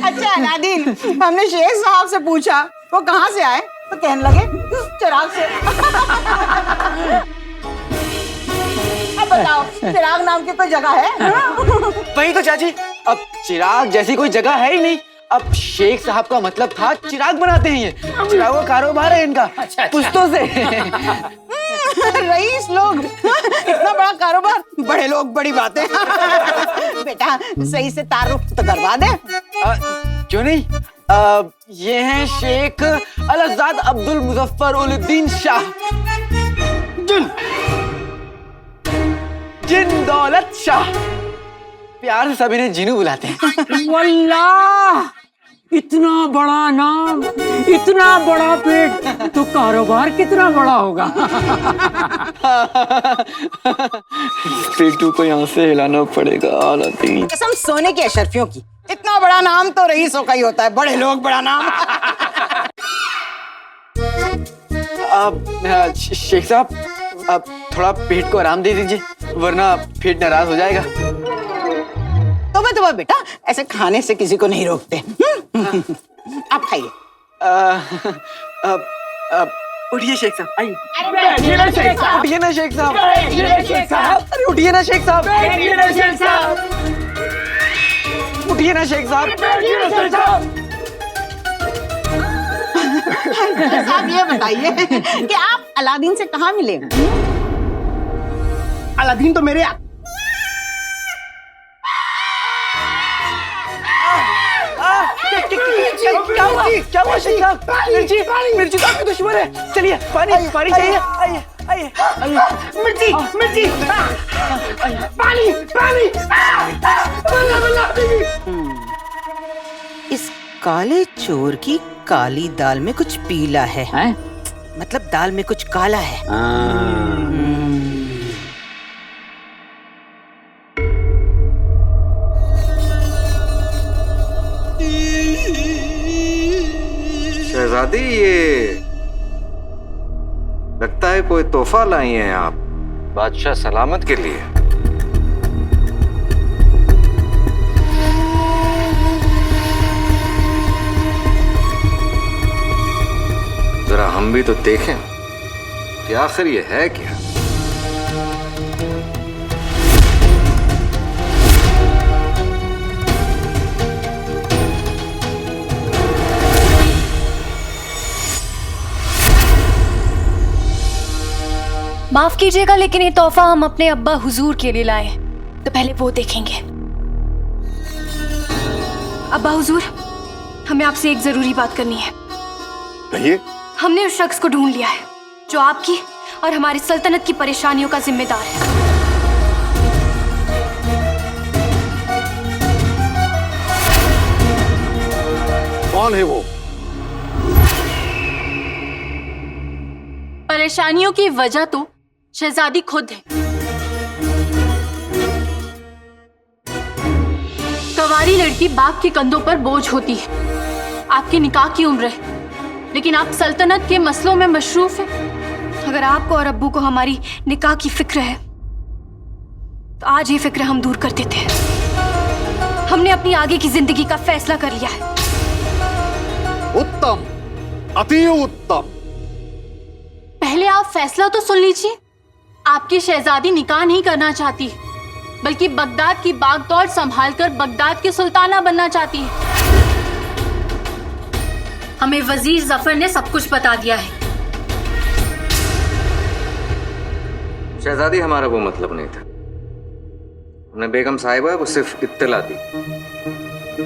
अच्छा अलादीन, हमने शेख साहब से पूछा वो कहाँ से आए, तो कहने लगे चिराग से। अब बताओ, चिराग नाम की कोई जगह है? वही तो चाची, अब चिराग जैसी कोई जगह है ही नहीं। अब शेख साहब का मतलब था चिराग बनाते हैं ये, चिराग का कारोबार है इनका पुश्तों से। रईस लोग, इतना बड़ा कारोबार, बड़े लोग बड़ी बातें। बेटा सही से तारुफ तो करवा दे। क्यों नहीं? ये हैं शेख अलहज़ाद अब्दुल मुजफ्फर उल-दीन शाह जिन दौलत शाह। प्यार से सभी ने जीनू बुलाते हैं। वल्लाह, इतना बड़ा नाम, इतना बड़ा पेट, तो कारोबार कितना बड़ा होगा। पेटू को यहाँ से हिलाना पड़ेगा। कसम सोने की अशरफियों की, इतना बड़ा नाम तो रईसों का ही होता है, बड़े लोग बड़ा नाम। शेख साहब, अब थोड़ा पेट को आराम दे दीजिए, वरना पेट नाराज हो जाएगा। तो बेटा, ऐसे खाने से किसी को नहीं रोकते। आप खाइए। उठिए शेख साहब, आइए। उठिए ना शेख साहब, उठिए ना शेख साहब, अरे उठिए ना शेख साहब, उठिए ना शेख साहब, उठिए ना शेख साहब। साहब ये बताइए कि आप अलादीन से कहाँ मिले? अलादीन तो मेरे क्या हुआ शेख साहब? मिर्ची तो आपकी दुश्मन है। चलिए पानी चाहिए। आइए। मिर्ची पानी इस काले चोर की काली दाल में कुछ पीला है, मतलब दाल में कुछ काला है। शहजादी, ये लगता है कोई तोहफा लाई हैं आप बादशाह सलामत के लिए। जरा हम भी तो देखें कि आखिर ये है क्या। माफ कीजिएगा, लेकिन ये तोहफा हम अपने अब्बा हुजूर के लिए लाए हैं, तो पहले वो देखेंगे। अब्बा हुजूर, हमें आपसे एक जरूरी बात करनी है। कहिए। हमने उस शख्स को ढूंढ लिया है जो आपकी और हमारी सल्तनत की परेशानियों का जिम्मेदार है। कौन है वो? परेशानियों की वजह तो शहजादी खुद है। कवारी लड़की बाप के कंधों पर बोझ होती है। आपके निकाह की उम्र है, लेकिन आप सल्तनत के मसलों में मशरूफ हैं। अगर आपको और अब्बू को हमारी निकाह की फिक्र है, तो आज ये फिक्र हम दूर कर देते हैं। हमने अपनी आगे की जिंदगी का फैसला कर लिया है। उत्तम, अति उत्तम। पहले आप फैसला तो सुन लीजिए। आपकी शहजादी निकाह नहीं करना चाहती, बल्कि बगदाद की बागडोर संभालकर बगदाद की सुल्ताना बनना चाहती है। हमें वजीर जफर ने सब कुछ बता दिया है। शहजादी, हमारा वो मतलब नहीं था। हमने बेगम साहिबा को सिर्फ इत्तला दी।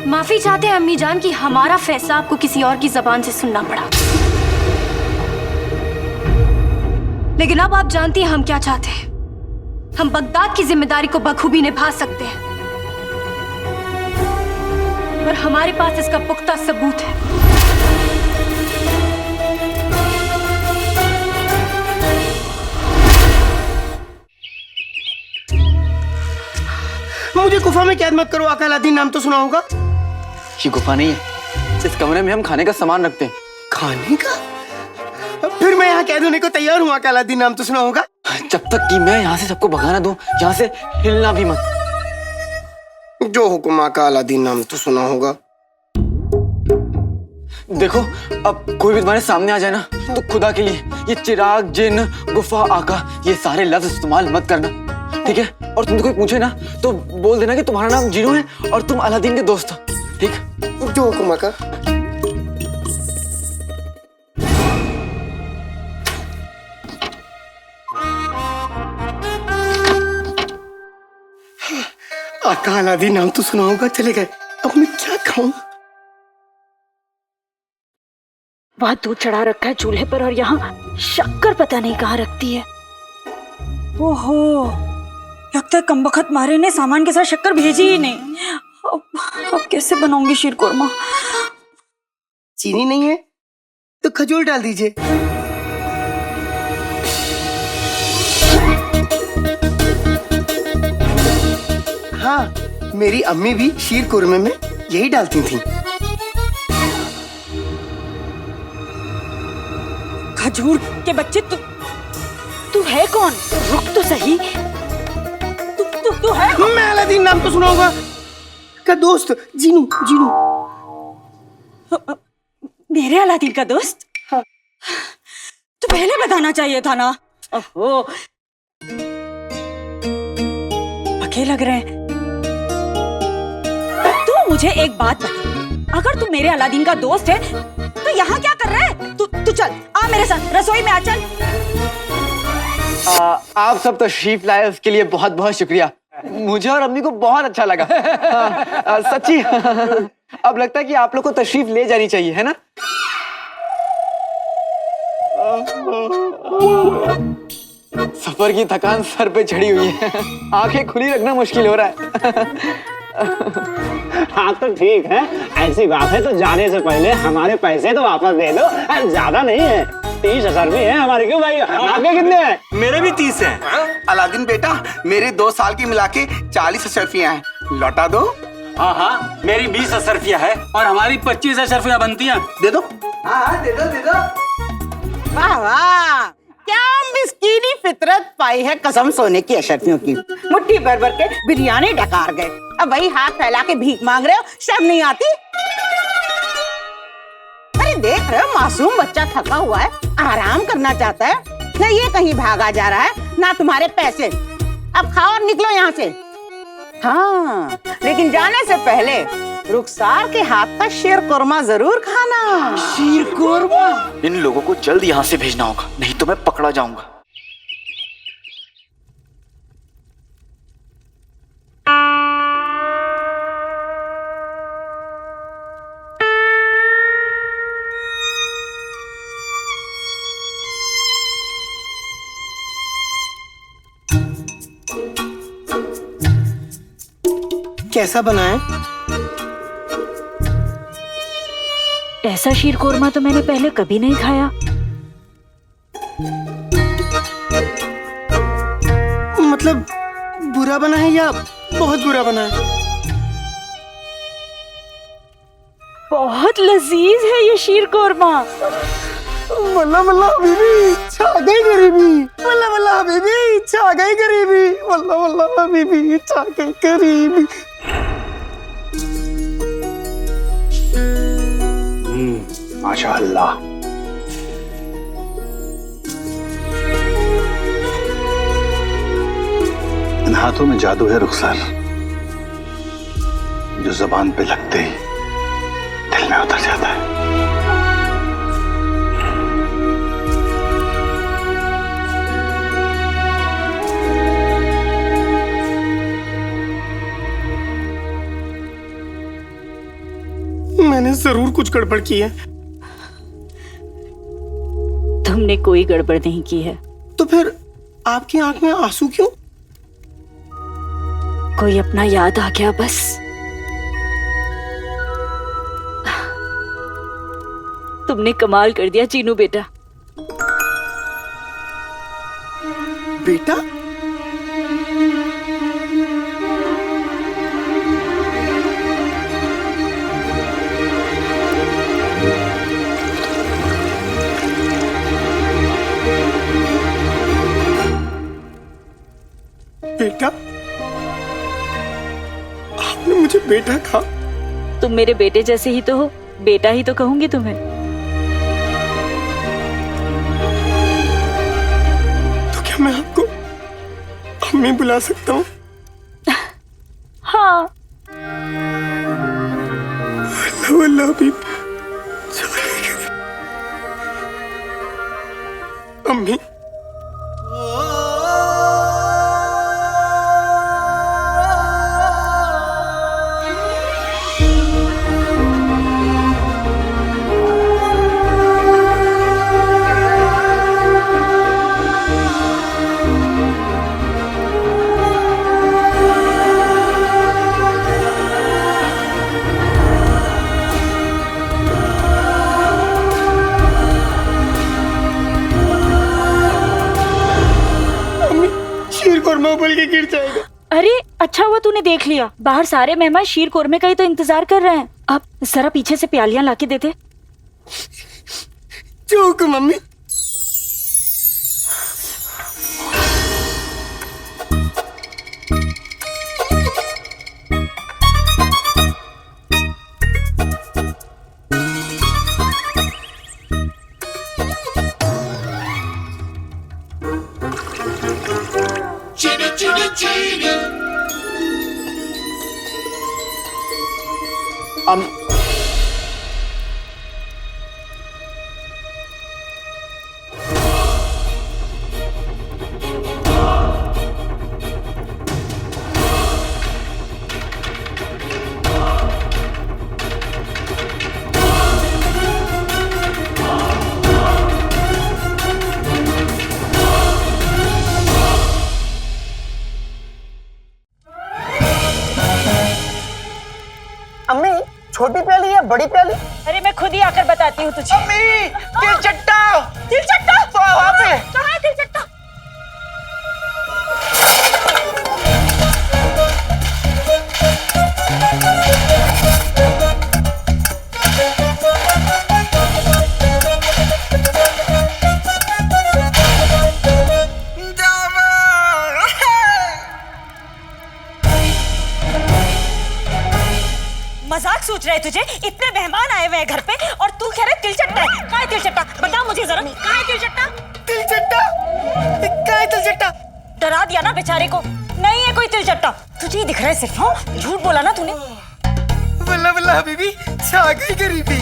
माफी चाहते हैं अम्मी जान कि हमारा फैसला आपको किसी और की जबान से सुनना पड़ा, लेकिन अब आप जानती हैं हम क्या चाहते हैं। हम बगदाद की जिम्मेदारी को बखूबी निभा सकते हैं, और हमारे पास इसका पुख्ता सबूत है। मुझे गुफा में कैद मत करो आका अलादीन, नाम तो सुना होगा। ये गुफा नहीं है, इस कमरे में हम खाने का सामान रखते हैं। खाने का? फिर मैं यहाँ कैद होने को तैयार हूँ आका अलादीन, नाम तो सुना होगा। जब तक कि मैं यहाँ से सबको भगाना दूं, यहाँ से हिलना भी मत। जो हुक्म आका अलादीन, नाम तो सुना होगा। देखो, अब कोई भी तुम्हारे सामने आ जाए ना, तो खुदा के लिए ये चिराग, जिन, गुफा, आका, ये सारे लफ्ज इस्तेमाल मत करना, ठीक है? और तुमसे कोई पूछे ना तो बोल देना कि तुम्हारा नाम जीनू है और तुम अलादीन के दोस्त हो, ठीक? जो हुक्म आका। आका अलादीन, नाम तो सुना होगा। चले गए, अब मैं क्या खाऊं? वहाँ दूध चढ़ा रखा है चूल्हे पर, और यहाँ शक्कर पता नहीं कहाँ रखती है। ओहो, लगता है कमबख्त मारे ने सामान के साथ शक्कर भेजी ही नहीं। अब कैसे बनाऊंगी शीर कोरमा? चीनी नहीं है तो खजूर डाल दीजिए। हाँ, मेरी अम्मी भी शीर कुरमे में यही डालती थी। खजूर के बच्चे, तू है कौन? रुक तो सही। तू है कौन? मैं अलादीन, नाम तो सुना होगा। का दोस्त जीनू। जीनू मेरे अलादीन का दोस्त? हाँ। तो पहले बताना चाहिए था ना। ओहो, पके लग रहे हैं। तू मुझे एक बात बता, अगर तू मेरे अलादीन का दोस्त है तो यहाँ क्या कर रहा है? तू चल, आ मेरे साथ रसोई में आ, चल। आप सब तशरीफ लाए उसके लिए बहुत बहुत शुक्रिया। मुझे और अम्मी को बहुत अच्छा लगा। सच्ची अब लगता है कि आप लोग को तशरीफ ले जानी चाहिए, है ना? सफर की थकान सर पे चढ़ी हुई है, आंखें खुली रखना मुश्किल हो रहा है। हाँ तो ठीक है, ऐसी बात है तो जाने से पहले हमारे पैसे तो वापस दे दो। ज्यादा नहीं है, 30 अशरफी है हमारे। क्यों भाई, आपके कितने हैं? मेरे भी 30 हैं। अलादीन बेटा, मेरे 2 साल की मिला के 40 अशरफियां हैं, लौटा दो। हाँ, मेरी 20 अशरफियां है और हमारी 25 अशरफियां बनती हैं। दे दो। हाँ, दे दो। वाह वाह, क्या मिस्कीनी फितरत पाई है कसम सोने की अशरफियों की। मुट्ठी भर भर के बिरयानी डकार गए, अब वही हाथ फैला के भीख मांग रहे हो, शर्म नहीं आती? अरे देख रहे हो, मासूम बच्चा थका हुआ है, आराम करना चाहता है, ना ये कहीं भागा जा रहा है, ना तुम्हारे पैसे। अब खाओ और निकलो यहाँ से। हाँ, लेकिन जाने से पहले रुखसार के हाथ का शीर कुरमा जरूर खाना। शीर कुरमा? इन लोगों को जल्द यहाँ से भेजना होगा, नहीं तो मैं पकड़ा जाऊंगा। कैसा बना है? ऐसा शीर कोरमा तो मैंने पहले कभी नहीं खाया। मतलब बुरा बना है या बहुत बुरा बना है? बहुत लजीज है ये शीर कोरमा। वल्ला वल्ला हबीबी, छा गई गरीबी। वल्ला वल्ला हबीबी, छा गई गरीबी। वल्ला वल्ला हबीबी, छा गई गरीबी। माशाअल्लाह। इन हाथों में जादू है रुखसार, जो जबान पे लगते ही दिल में उतर जाता है। मैंने जरूर कुछ गड़बड़ की है। तुमने कोई गड़बड़ नहीं की है। तो फिर आपकी आंख में आंसू क्यों? कोई अपना याद आ गया बस। तुमने कमाल कर दिया चीनू बेटा। बेटा? बेटा? आपने मुझे बेटा कहा? तुम मेरे बेटे जैसे ही तो हो, बेटा ही तो कहूंगी तुम्हें। तो क्या मैं आपको अम्मी बुला सकता हूँ? हाँ। वल्ला वल्ला हबीब, अम्मी। उबल के गिर जाएगा। अरे अच्छा हुआ तूने देख लिया, बाहर सारे मेहमान शीर कोरमे का ही तो इंतजार कर रहे हैं। अब जरा पीछे से प्यालियां लाके देते। जो हुक्म मम्मी। अम्मी, छोटी प्याली या बड़ी प्याली? अरे मैं खुद ही आकर बताती हूँ तुझे। अम्मी, तिलचट्टा! तिलचट्टा? वहाँ पे। कहाँ है तिलचट्टा? मजाक सोच रहे तुझे? इतने मेहमान आए हुए हैं घर पे और तू कह रहा है तिलचट्टा है। कहाँ है तिलचट्टा? बता मुझे जरा, कहाँ है तिलचट्टा? तिलचट्टा? कहाँ है तिलचट्टा? डरा दिया ना बेचारे को। नहीं है कोई तिलचट्टा। तुझे ही दिख रहा है सिर्फ। हाँ, झूठ बोला ना तूने। वल्ला वल्ला हबीबी, छा गई गरीबी।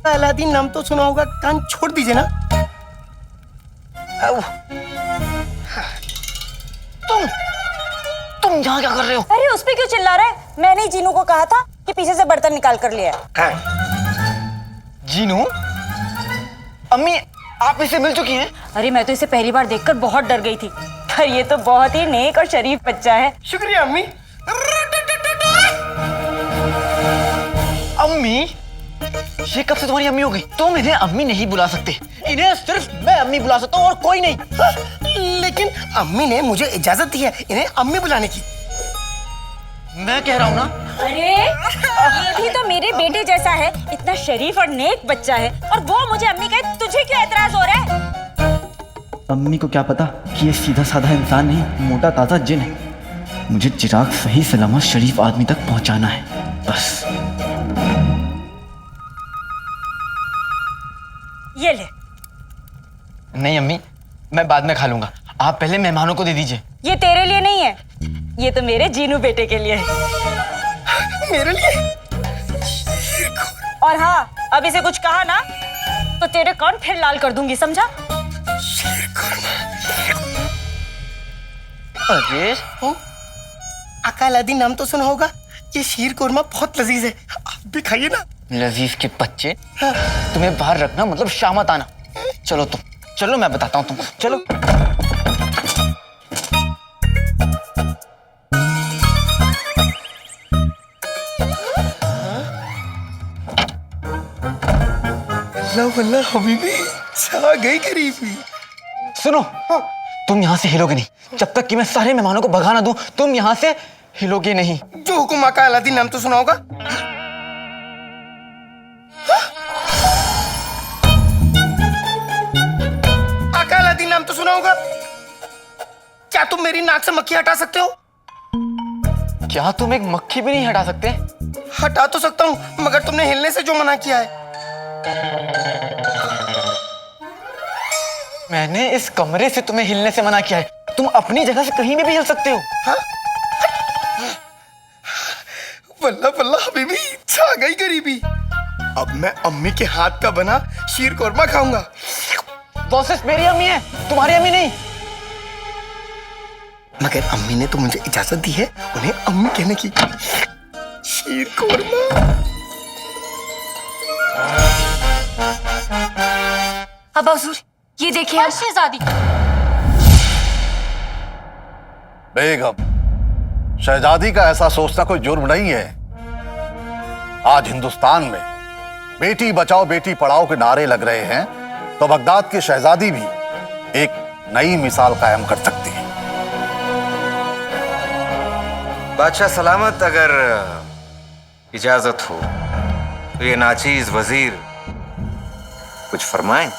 अलादीन नाम तो सुना होगा, कान छोड़ दीजिए ना। तुम यहाँ क्या कर रहे हो? अरे उस पे क्यों चिल्ला रहा है? मैंने ही जीनू को कहा था कि पीछे से बर्तन निकाल कर लिया है। जीनू, अम्मी आप इससे मिल चुकी हैं? अरे मैं तो इसे पहली बार देखकर बहुत डर गई थी, पर ये तो बहुत ही नेक और शरीफ बच्चा है। शुक्रिया अम्मी। अम्मी, ये कब से तुम्हारी अम्मी हो गई? तुम इन्हें अम्मी नहीं बुला सकते, इन्हें सिर्फ मैं अम्मी बुला सकता हूँ और कोई नहीं। लेकिन अम्मी ने मुझे इजाजत दी है इन्हें अम्मी बुलाने की। मैं कह रहा हूँ ना। अरे ये भी तो मेरे बेटे जैसा है, इतना शरीफ और नेक बच्चा है, और वो मुझे अम्मी कहे, तुझे क्यों एतराज हो रहा है? अम्मी को क्या पता कि ये सीधा साधा इंसान नहीं, मोटा ताजा जिन है। मुझे चिराग सही सलामत शरीफ आदमी तक पहुंचाना है, बस। ये ले। नहीं अम्मी, मैं बाद में खा लूंगा, आप पहले मेहमानों को दे दीजिए। ये तेरे लिए नहीं है, ये तो मेरे जीनू बेटे के लिए है। मेरे लिए? और हाँ, अब इसे कुछ कहा ना तो तेरे कान फिर लाल कर दूंगी, समझा? अरे आका अलादीन नाम तो सुना होगा, ये शीर कोरमा बहुत लजीज है, आप भी खाइए ना। लजीज के बच्चे, तुम्हें बाहर रखना मतलब शामत आना। चलो तुम चलो, मैं बताता हूँ तुमको, चलो। वल्ला हबीबी, छा गई गरीबी। सुनो, तुम यहाँ से हिलोगे नहीं जब तक कि मैं सारे मेहमानों को भगा ना दूं। तुम यहाँ से हिलोगे नहीं। जो हुकुम आका अलादीन नाम तो सुना होगा। आका अलादीन नाम तो सुना होगा। क्या तुम मेरी नाक से मक्खी हटा सकते हो? क्या तुम एक मक्खी भी नहीं हटा सकते? हटा तो सकता हूँ, मगर तुमने हिलने से जो मना किया है। मैंने इस कमरे से तुम्हें हिलने से मना किया है, तुम अपनी जगह से कहीं भी हिल सकते हो। हाँ? वल्ला वल्ला हबीबी, छा गई गरीबी। अब मैं अम्मी के हाथ का बना शीर कोरमा खाऊंगा। वो सिर्फ मेरी अम्मी है, तुम्हारी अम्मी नहीं। मगर अम्मी ने तो मुझे इजाजत दी है उन्हें अम्मी कहने की। शीर कोरमा। अब्बा हुजूर, ये देखिए शहजादी। बेगम, शहजादी का ऐसा सोचना कोई जुर्म नहीं है। आज हिंदुस्तान में बेटी बचाओ बेटी पढ़ाओ के नारे लग रहे हैं, तो बगदाद की शहजादी भी एक नई मिसाल कायम कर सकती है। बादशाह सलामत, अगर इजाजत हो तो ये नाचीज वजीर कुछ फरमाएं।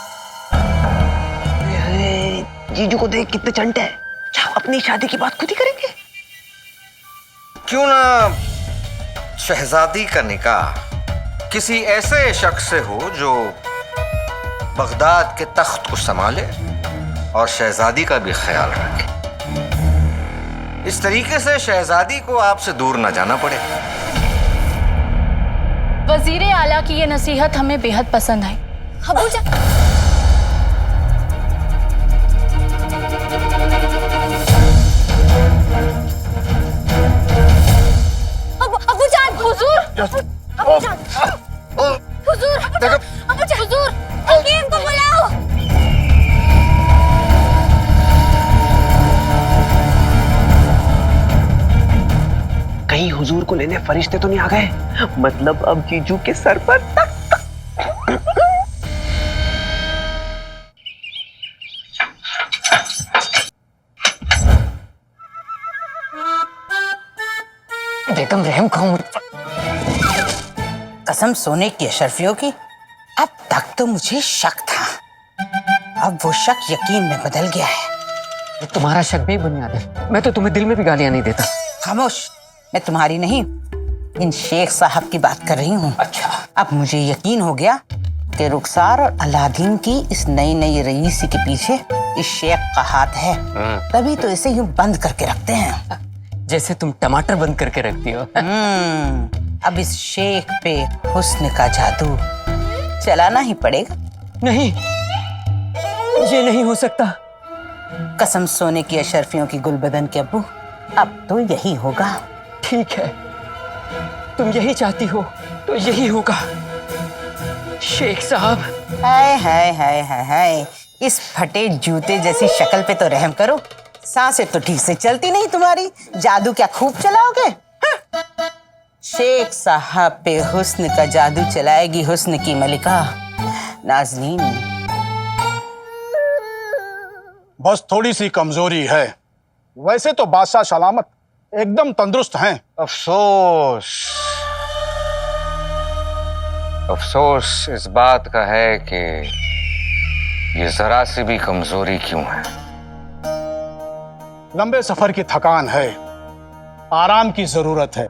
जीजू को देख कितने चंटे हैं, क्या अपनी शादी की बात खुद ही करेंगे? क्यों ना शहजादी का निकाह किसी ऐसे शख्स से हो जो बगदाद के तख्त को संभाले और शहजादी का भी ख्याल रखे। इस तरीके से शहजादी को आपसे दूर ना जाना पड़े। वजीर आला की ये नसीहत हमें बेहद पसंद आई। अबू जान, अबू जान, हुजूर, अबू जान, हुजूर, अबू जान, हुजूर, हकीम को बुलाओ। कहीं हुजूर को लेने फरिश्ते तो नहीं आ गए? मतलब अब जीजू के सर पर तक। बेगम रहम खाओ। कसम सोने की अशरफियों की, अब तक तो मुझे शक था, अब वो शक यकीन में बदल गया है। तुम्हारा शक भी बुनियाद है। मैं तो तुम्हें दिल में भी गालियां नहीं देता। खामोश, मैं तुम्हारी नहीं, इन शेख साहब की बात कर रही हूँ। अच्छा, अब मुझे यकीन हो गया कि रुखसार और अलादीन की इस नई नई रईसी के पीछे इस शेख का हाथ है, तभी तो इसे यूं बंद करके रखते हैं, जैसे तुम टमाटर बंद करके रखती हो। अब इस शेख पे हुस्न का जादू चलाना ही पड़ेगा। नहीं, ये नहीं हो सकता। कसम सोने की अशरफियों की गुलबदन के अब्बू, अब तो यही होगा। ठीक है, तुम यही चाहती हो तो यही होगा। शेख साहब, हाय हाय हाय हाय हाय, इस फटे जूते जैसी शक्ल पे तो रहम करो। सांसें तो ठीक से चलती नहीं तुम्हारी, जादू क्या खूब चलाओगे? हाँ। शेख साहब पे हुस्न का जादू चलाएगी हुस्न की मलिका नाज़नीन। बस थोड़ी सी कमजोरी है, वैसे तो बादशाह सलामत एकदम तंदुरुस्त हैं। अफसोस, अफसोस इस बात का है कि ये जरा सी भी कमजोरी क्यों है। लंबे सफर की थकान है, आराम की जरूरत है।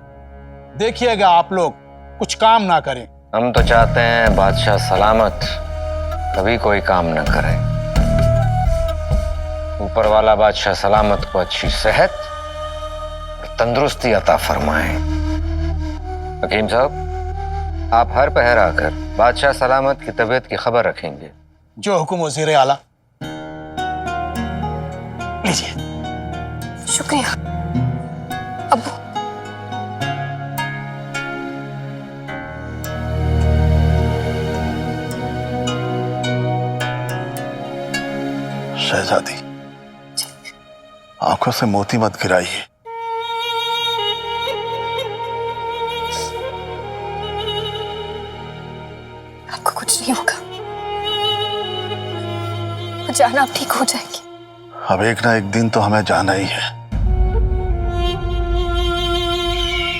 देखिएगा आप लोग कुछ काम ना करें। हम तो चाहते हैं बादशाह सलामत कभी कोई काम न करे। ऊपर वाला बादशाह सलामत को अच्छी सेहत और तंदुरुस्ती अता फरमाए। हकीम साहब, आप हर पहर आकर बादशाह सलामत की तबीयत की खबर रखेंगे। जो हुक्म वज़ीर आला। लीजिए। शुक्रिया अबू। शहजादी, आंखों से मोती मत गिराइए। आपको कुछ नहीं होगा, जाना आप ठीक हो जाएगी। अब एक ना एक दिन तो हमें जाना ही है।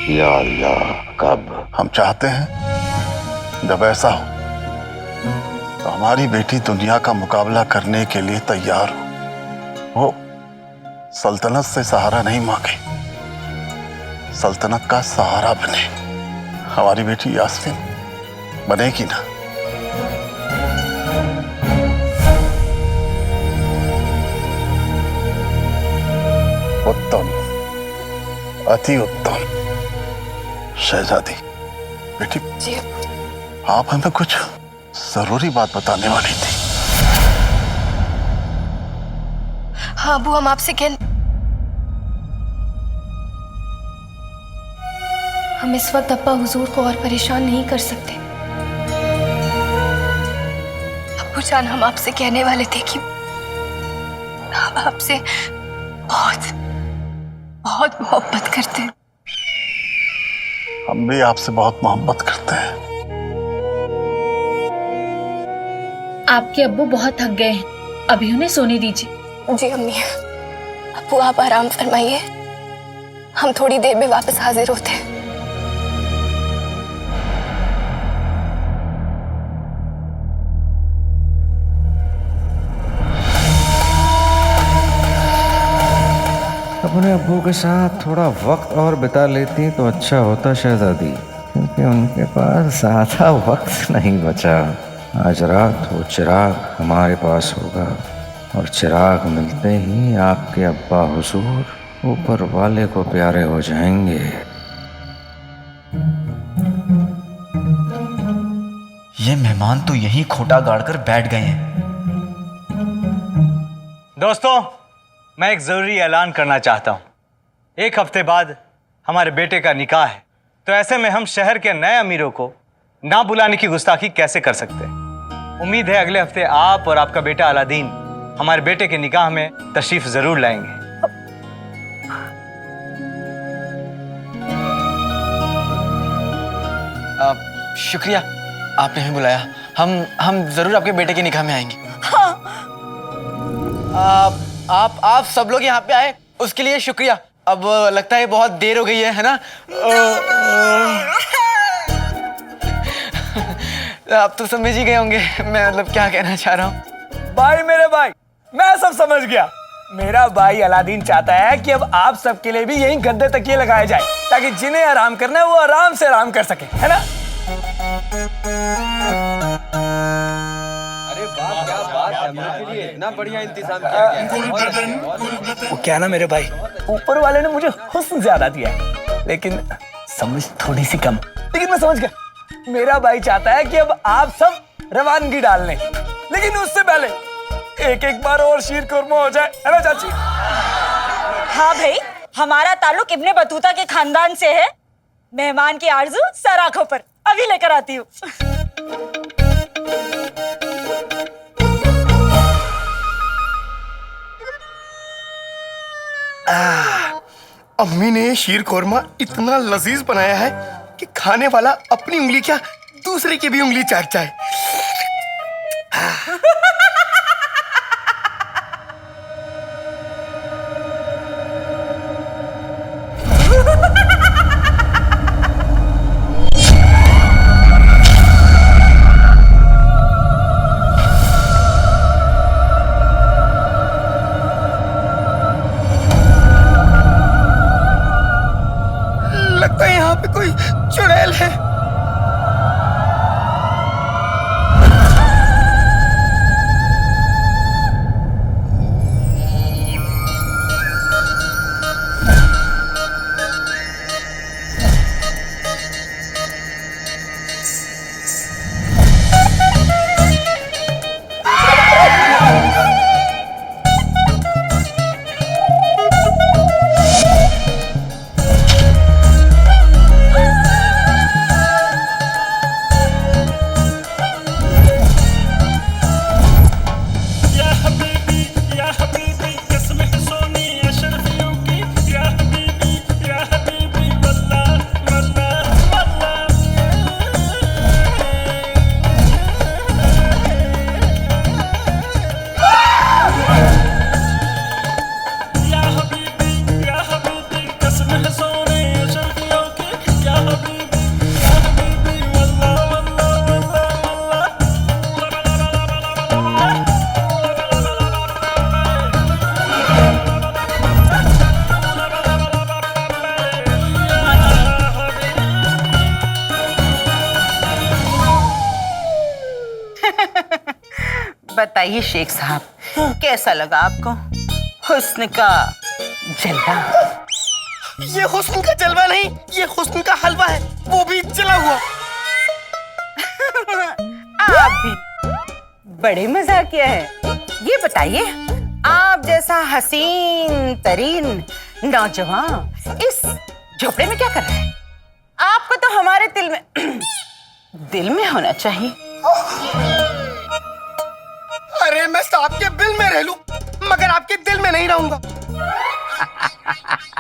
या अल्लाह, कब? हम चाहते हैं जब ऐसा हो तो हमारी बेटी दुनिया का मुकाबला करने के लिए तैयार हो। वो सल्तनत से सहारा नहीं मांगे, सल्तनत का सहारा बने। हमारी बेटी यास्मीन बनेगी ना? उत्तम, अति उत्तम। शहजादी बेटी, जी आप हमें कुछ जरूरी बात बताने वाली थी। हाँ अबू, हम आपसे हम इस वक्त अब्बा हुजूर को और परेशान नहीं कर सकते। अब्बू जान, हम आपसे कहने वाले थे कि हम आपसे बहुत बहुत मोहब्बत करते हैं। हम भी आपसे बहुत मोहब्बत करते हैं। आपके अब्बू बहुत थक गए हैं, अभी उन्हें सोने दीजिए। जी अम्मी। अब्बू आप आराम फरमाइए, हम थोड़ी देर में वापस हाजिर होते हैं। अपने अब्बू के साथ थोड़ा वक्त और बिता लेती तो अच्छा होता शहजादी, क्योंकि उनके पास ज़्यादा वक्त नहीं बचा। आज रात वो चिराग हमारे पास होगा और चिराग मिलते ही आपके अब्बा हुजूर ऊपर वाले को प्यारे हो जाएंगे। मेहमान तो यहीं खोटा गाड़कर बैठ गए हैं। दोस्तों, मैं एक जरूरी ऐलान करना चाहता हूं। 1 हफ्ते बाद हमारे बेटे का निकाह है, तो ऐसे में हम शहर के नए अमीरों को ना बुलाने की गुस्ताखी कैसे कर सकते हैं। उम्मीद है अगले हफ्ते आप और आपका बेटा अलादीन हमारे बेटे के निकाह में तशरीफ जरूर लाएंगे। शुक्रिया, आपने हमें बुलाया। हम जरूर आपके बेटे के निकाह में आएंगे। हाँ। आप सब लोग यहाँ पे आए उसके लिए शुक्रिया। अब लगता है बहुत देर हो गई है ना? आप तो समझ ही गए होंगे मैं मतलब क्या कहना चाह रहा हूँ। भाई मेरे भाई, मैं सब समझ गया। मेरा भाई अलादीन चाहता है कि अब आप सबके लिए भी यही गद्दे तकिए लगाए जाए, ताकि जिन्हें आराम करना है वो आराम से आराम कर सके, है ना? अरे वाह, क्या बात है, मेरे लिए इतना बढ़िया इंतजाम किया गया। वो क्या ना मेरे भाई, ऊपर वाले ने मुझे हुस्न ज्यादा दिया है, लेकिन समझ थोड़ी सी कम। लेकिन मैं समझ गया। मेरा भाई चाहता है कि अब आप सब रवानगी डाल लें, लेकिन उससे पहले एक बार और शीर कुरमा हो जाए, है ना चाची? हाँ भाई, हमारा ताल्लुक इब्ने बतूता के खानदान से है। मेहमान की आरजू सर आंखों पर, अभी लेकर आती हूँ। अम्मी ने शीर कोरमा इतना लजीज बनाया है कि खाने वाला अपनी उंगली क्या दूसरे की भी उंगली चाटता है। लगता है यहाँ पे कोई चुड़ैल है। बताइए शेख साहब, कैसा लगा आपको हुस्न का जलवा? ये हुस्न का जलवा नहीं, ये हुस्न का हलवा है, वो भी जला हुआ। आप भी बड़े मजाकिया है। ये बताइए, आप जैसा हसीन तरीन नौजवान इस झोपड़े में क्या कर रहा है? आपको तो हमारे दिल में होना चाहिए। अरे मैं सांप के बिल में रह लूं, मगर आपके दिल में नहीं रहूंगा।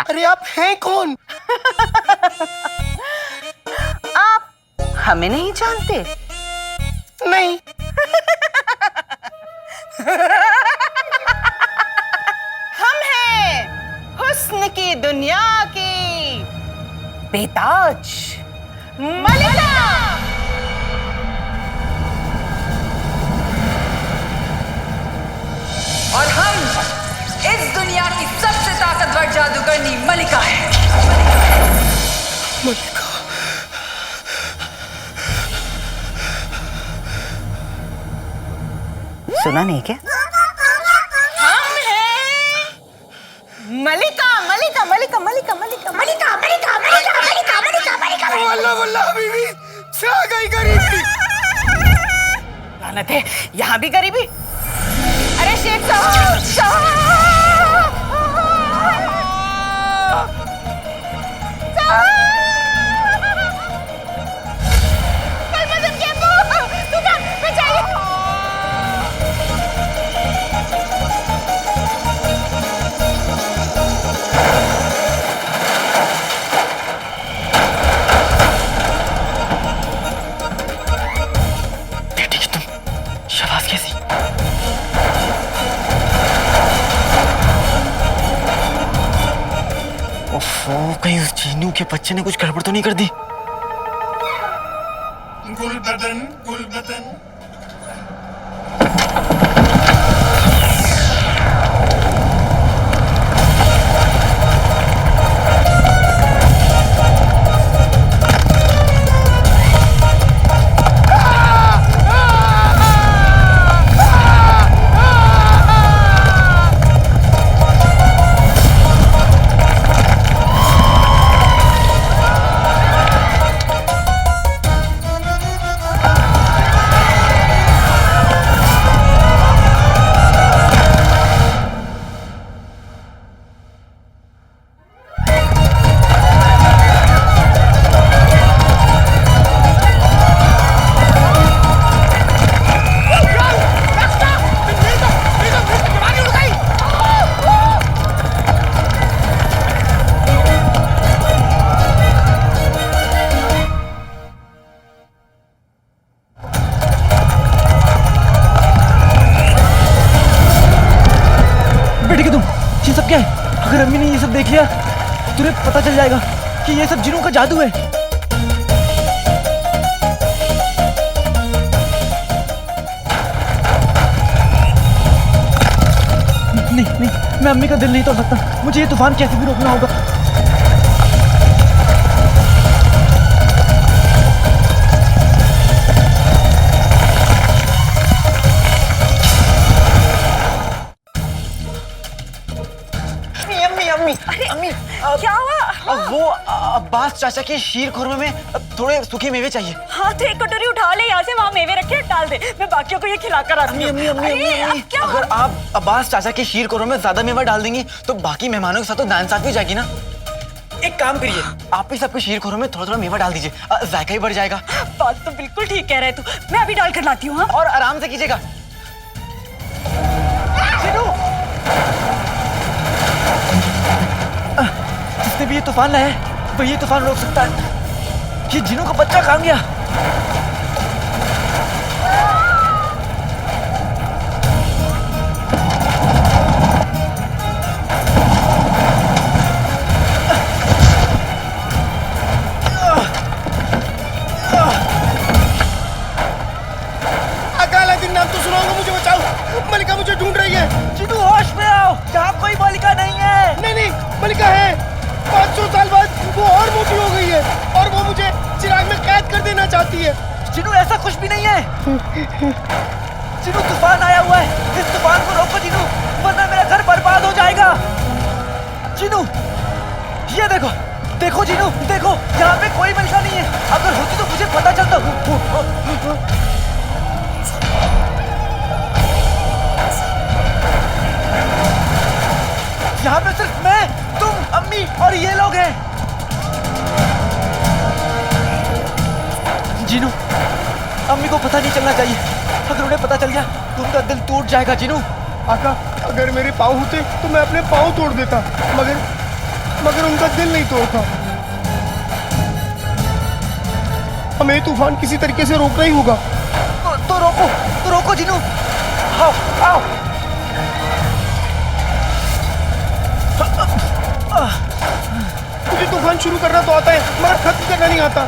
अरे आप हैं कौन? आप हमें नहीं जानते? नहीं। हम हैं हुस्न की दुनिया की बेताज मलिका। और हम इस दुनिया की सबसे ताकतवर जादूगरनी मलिका है। मलिका। सुना नहीं क्या? हम हैं मलिका मलिका मलिका मलिका मलिका मलिका मलिका मलिका मलिका मलिका मलिका। वल्ला वल्ला बीवी छा गई गरीबी। लानत है, यहाँ भी गरीबी। अरे शेख साहब, कहीं उस चीनू के बच्चे ने कुछ गड़बड़ तो नहीं कर दी? गुलबदन गुलबदन। अगर अम्मी ने ये सब देख लिया तुझे पता चल जाएगा कि ये सब जिनों का जादू है। नहीं नहीं, मैं अम्मी का दिल नहीं तोड़ सकता। मुझे ये तूफान कैसे भी रोकना होगा। अम्मी क्या हुआ? वो अब्बास चाचा के शीर खुरमे में थोड़े सूखे मेवे चाहिए। हाँ तो एक कटोरी उठा ले यहाँ से, वहाँ मेवे रखे डाल दे, मैं बाकियों को ये खिलाकर आती हूँ। अम्मी, अगर आप अब्बास चाचा के शीर खुरमे में ज्यादा मेवा डाल देंगी तो बाकी मेहमानों के साथ तो नाइंसाफी हो जाएगी ना। एक काम करिए, आप ही सबके शीर खुरमे में थोड़ा थोड़ा मेवा डाल दीजिए, जायका ही बढ़ जाएगा। बात तो बिल्कुल ठीक कह रहे तू, मैं अभी डाल कर लाती हूँ। और आराम से कीजिएगा। जिसने भी ये तूफान लाया है वो ये तूफान रोक सकता है। ये जिनों का बच्चा कहाँ गया? अकालादीन नाम तो सुना होगा, मुझे बचाओ, मलिका मुझे ढूंढ रही है। जिनू होश में आओ, यहाँ कोई मलिका नहीं है। नहीं नहीं, मलिका है। 500 साल बाद वो और मोटी हो गई है और वो मुझे चिराग में कैद कर देना चाहती है। जिनू ऐसा कुछ भी नहीं है। जिनू तूफान आया हुआ है, इस तूफान को रोको जिनू, वरना मेरा घर बर्बाद हो जाएगा। जिनू ये देखो, देखो जिनू, देखो यहाँ पे कोई मलिका नहीं है। अगर होती तो मुझे पता चलता। यहाँ पे सिर्फ मैं, तुम, अम्मी और ये लोग हैं। जिनू, अम्मी को पता नहीं चलना चाहिए। अगर उन्हें पता चल गया तो उनका दिल टूट जाएगा। जिनू आका, अगर मेरे पाँव होते तो मैं अपने पाँव तोड़ देता, मगर उनका दिल नहीं तोड़ता। हमें तूफान किसी तरीके से रोकना ही होगा। तो रोको जिनू। आओ आओ। मुझे तूफान शुरू करना तो आता है, मगर खत्म करना नहीं आता।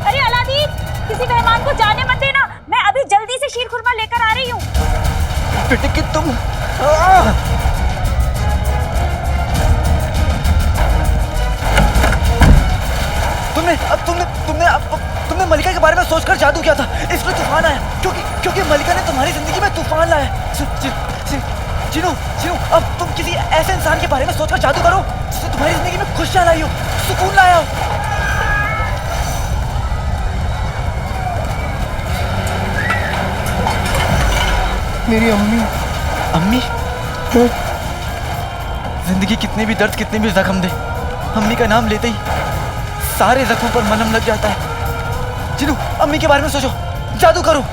अरे अलादीन, किसी मेहमान को जाने मत देना, मैं अभी जल्दी से शीर खुरमा लेकर आ रही हूँ। बेटे कि तुम तुमने मलिका के बारे में सोचकर जादू किया था, इसलिए तूफान आया। क्योंकि मलिका ने तुम्हारी जिंदगी में तूफान लाया। जिनू, अब तुम किसी ऐसे इंसान के बारे में सोचकर जादू करो जिसने तुम्हारी जिंदगी में खुशियां लाई हो, सुकून लाया हो। मेरी अम्मी। अम्मी? जिंदगी कितने भी दर्द, कितने भी जख्म दे, अम्मी का नाम लेते ही सारे जख्मों पर मलहम लग जाता है। जिनू, अम्मी के बारे में सोचो, जादू करो।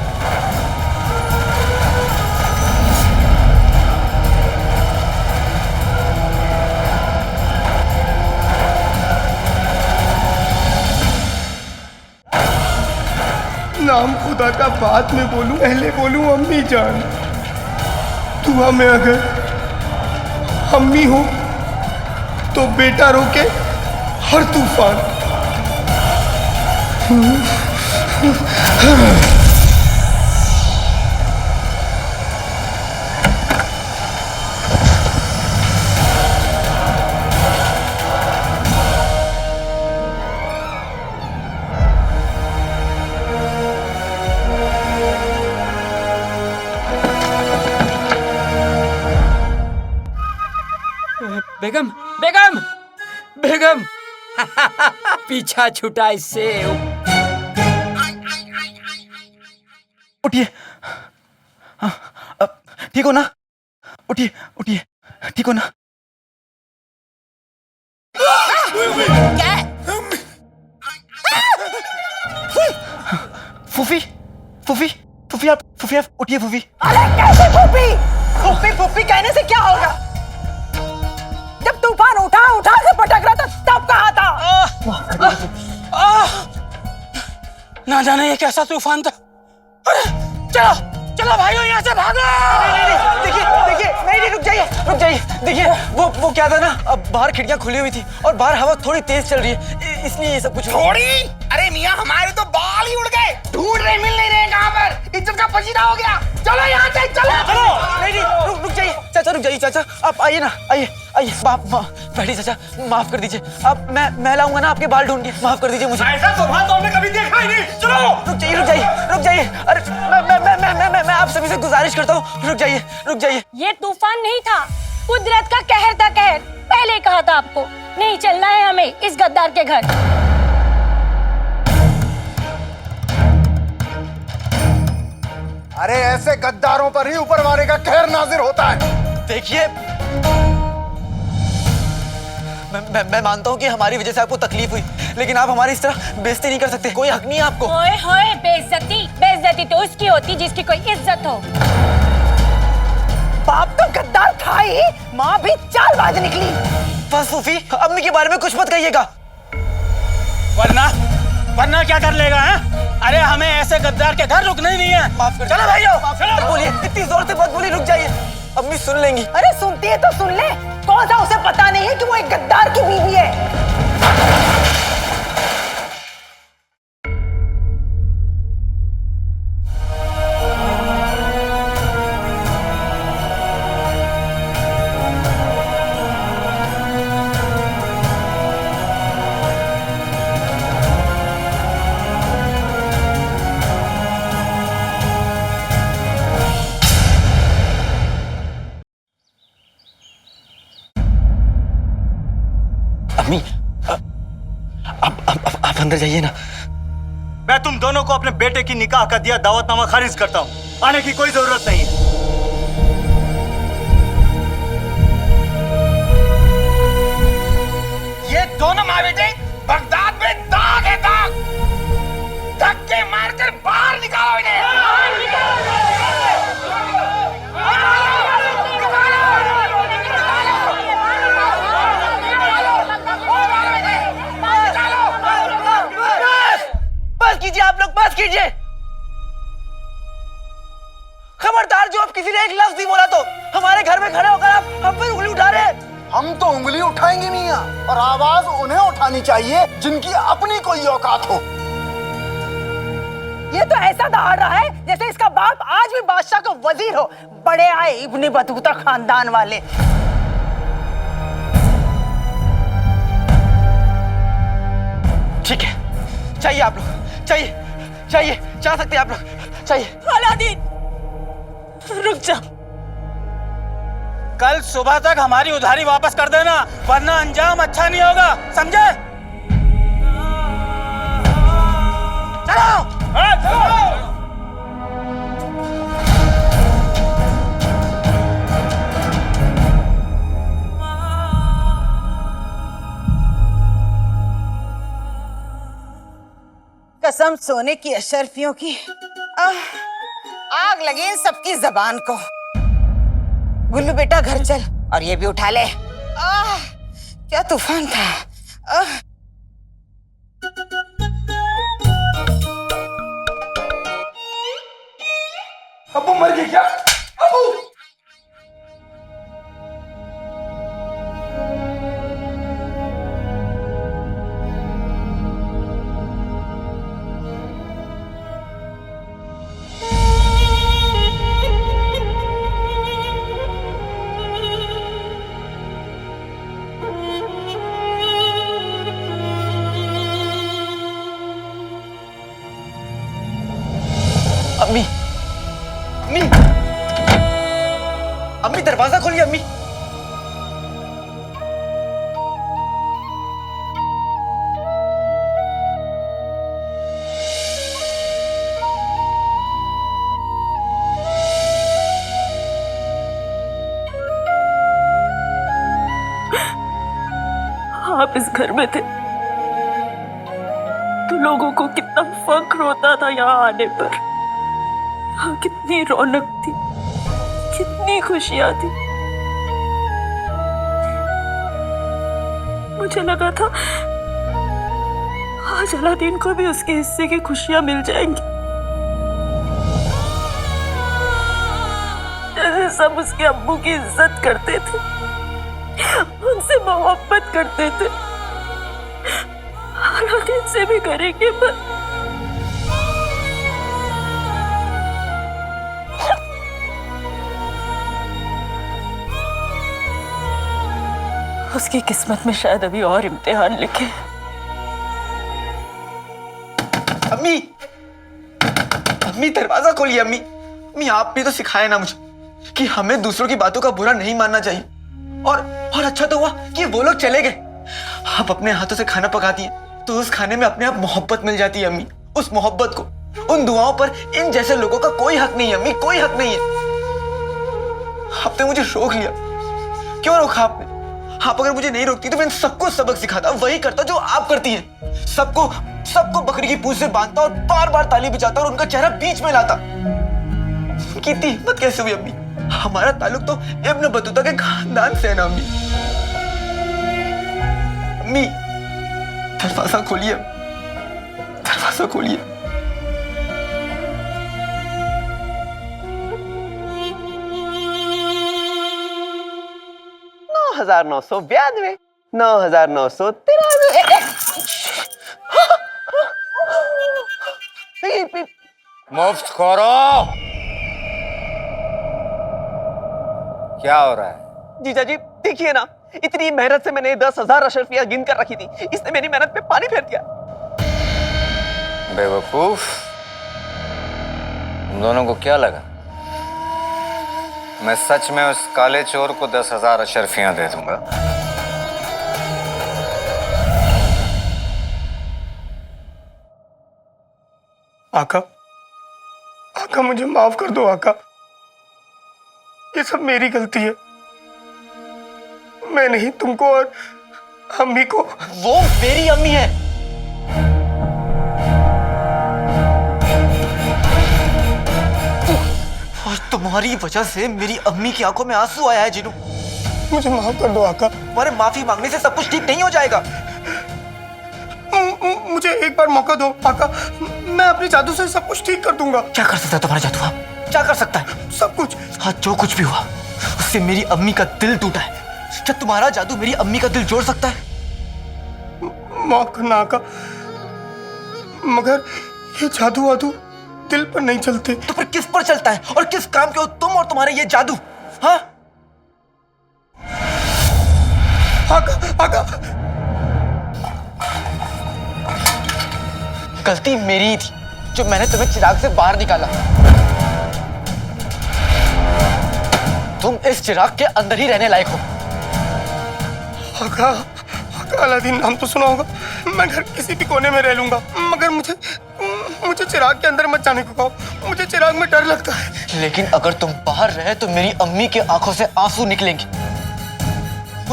नाम खुदा का बाद में बोलूं, पहले बोलूं अम्मी जान। दुआ में अगर अम्मी हो तो बेटा रोके हर तूफान। बेगम, बेगम, बेगम। पीछा छूटा इससे। उठिए। ठीक हो ना? उठिए, उठिए, ठीक हो ना? क्या? फूफी, फूफी, फूफी आप उठिए फूफी। अरे कैसे फूफी? फूफी फूफी कहने से क्या होगा? जब तूफान उठा से पटक रहा था तब कहा था। ना जाने ये कैसा तूफान था। अरे चलो चलो भाइयों, यहाँ से भागो। देखिए देखिए, नहीं रुक जाइए। देखिए वो क्या था ना, अब बाहर खिड़कियां खुली हुई थी और बाहर हवा थोड़ी तेज चल रही है, इसलिए ये सब कुछ थोड़ी। अरे मियाँ, हमारे तो बाल ही उड़ गए, ढूंढ रहे मिल नहीं रहे कहाँ पर। इज्जत का पसीना हो गया। चलो यहाँ से, चलो। नहीं रुक जाइए चाचा, रुक जाइए चाचा, आप आइए ना, आइए बैठिए चाचा, माफ कर दीजिए। अब मैं लाऊंगा ना आपके बाल ढूंढ के, माफ कर दीजिए मुझे। ऐसा तूफान तो हमने कभी देखा ही नहीं। चलो रुक जाइए। अरे मैं आप सभी से गुजारिश करता हूँ, रुक जाइए। ये तूफान नहीं था, कुदरत का कहर था, कहर। पहले कहा था आपको, नहीं चलना है हमें इस गद्दार के घर। अरे ऐसे गद्दारों पर ही ऊपर वाले का कहर नाजिर होता है। देखिए, मैं मानता हूँ कि हमारी वजह से आपको तकलीफ हुई, लेकिन आप हमारी इस तरह बेइज्जती नहीं कर सकते। कोई हक नहीं है आपको। ओए होए, बेइज्जती तो उसकी होती जिसकी कोई इज्जत हो। बाप तो गद्दार था ही, माँ भी चालबाज निकली। बस फूफी, अम्मी के बारे में कुछ मत कहिएगा। वरना क्या कर लेगा है? अरे हमें ऐसे गद्दार के घर रुकना ही नहीं है। माफ कर, चलो भाइयों, चलो। बोलिए, इतनी जोर से मत बोलिए, रुक जाइए, अम्मी सुन लेंगी। अरे सुनती है तो सुन ले, कौन सा उसे पता नहीं है कि वो एक गद्दार की बीवी है। आप अंदर जाइए ना। मैं तुम दोनों को अपने बेटे की निकाह का दिया दावतनामा खारिज करता हूं। आने की कोई जरूरत नहीं है। ये दोनों माँ बेटे बगदाद में दाग है, दाग। धक्के मारकर बाहर निकालो इन्हें। बस कीजिए आप लोग, बस कीजिए। खबरदार, जो आप किसी ने एक लफ्ज नहीं बोला तो हमारे घर में खड़े होकर आप हम पर उंगली उठा रहे हैं। हम तो उंगली उठाएंगे मियां, और आवाज उन्हें उठानी चाहिए जिनकी अपनी कोई औकात हो। ये तो ऐसा दहाड़ रहा है जैसे इसका बाप आज भी बादशाह का वजीर हो। बड़े आए इब्ने बतूता खानदान वाले। ठीक है, चाहिए आप लोग, चाहिए जा सकते हैं आप लोग, चाहिए। अलादीन, रुक जा। कल सुबह तक हमारी उधारी वापस कर देना, वरना अंजाम अच्छा नहीं होगा, समझे? चलो। कसम सोने की अशर्फियों की, आग लगे इन सबकी जबान को। गुल्लू बेटा घर चल और ये भी उठा ले। क्या तूफान था। अबू मर गई क्या? अबू अम्मी, अम्मी, अम्मी दरवाजा खोलिए अम्मी। आप इस घर में थे तो लोगों को कितना फख्र होता था यहाँ आने पर। यहाँ कितनी रौनक थी, कितनी खुशियां थी। मुझे लगा था आज अलादीन को भी उसके हिस्से की खुशियां मिल जाएंगी। जैसे सब उसके अब्बू की इज्जत करते थे, उनसे मोहब्बत करते थे, अलादीन से भी करेंगे। पर उसकी किस्मत में शायद अभी और इम्तिहान लिखे। अम्मी, अम्मी दरवाजा खोलिए अम्मी। अम्मी आपने तो सिखाया ना मुझे कि हमें दूसरों की बातों का बुरा नहीं मानना चाहिए। और अच्छा तो हुआ कि वो लोग चले गए। आप अपने हाथों से खाना पकाती हैं तो उस खाने में अपने आप मोहब्बत मिल जाती है अम्मी। उस मोहब्बत को, उन दुआओं पर इन जैसे लोगों का कोई हक नहीं है अम्मी, कोई हक नहीं है। आपने मुझे रोक लिया, क्यों रोका आपने? आप अगर मुझे नहीं रोकती तो मैं इन सबको सबक सिखाता, वही करता जो आप करती हैं। सबको बकरी की पूंछ से बांधता और बार बार ताली बजाता और उनका चेहरा बीच में लाता। कितनी हिम्मत कैसे हुई अम्मी? हमारा ताल्लुक तो इब्न बतूता के खानदान से है ना अम्मी। अम्मी दरवाजा खोलिए, दरवाजा खोलिए। 9,992, 9,993। मुफ्त खोरो, क्या हो रहा है? जीजा जी देखिए ना, इतनी मेहनत से मैंने 10,000 अशरफिया गिन कर रखी थी, इसने मेरी मेहनत पे पानी फेर दिया। बेवकूफ, तुम दोनों को क्या लगा मैं सच में उस काले चोर को 10,000 अशरफियां दे दूंगा? आका मुझे माफ कर दो आका, ये सब मेरी गलती है। मैं नहीं तुमको और अम्मी को। वो मेरी अम्मी है। और तुम्हारी वजह से मेरी अम्मी की आंखों में आंसू आया है जिनू। मुझे माफ कर दो आका। तुम्हारे माफी मांगने से सब कुछ ठीक नहीं हो जाएगा। मुझे एक बार मौका दो आका, मैं अपने जादू से सब कुछ ठीक कर दूंगा। क्या कर सकता है तुम्हारा जादू? आप क्या कर सकता है? सब कुछ। हाँ, जो कुछ भी हुआ उससे मेरी अम्मी का दिल टूटा है। क्या तुम्हारा जादू मेरी अम्मी का दिल जोड़ सकता है? माफ करना आका, मगर ये जादू वादू दिल पर नहीं चलते। तो फिर किस पर चलता है? और किस काम के हो तुम और तुम्हारे ये जादू? हाँ आका, गलती मेरी ही थी जो मैंने तुम्हें चिराग से बाहर निकाला। तुम इस चिराग के अंदर ही रहने लायक हो। आका, अलादीन नाम तो सुना होगा। मैं घर किसी भी कोने में रह लूंगा, मगर मुझे चिराग के अंदर मत जाने को कहो। मुझे चिराग में डर लगता है। लेकिन अगर तुम बाहर रहे तो मेरी अम्मी के आंखों से आंसू निकलेंगे,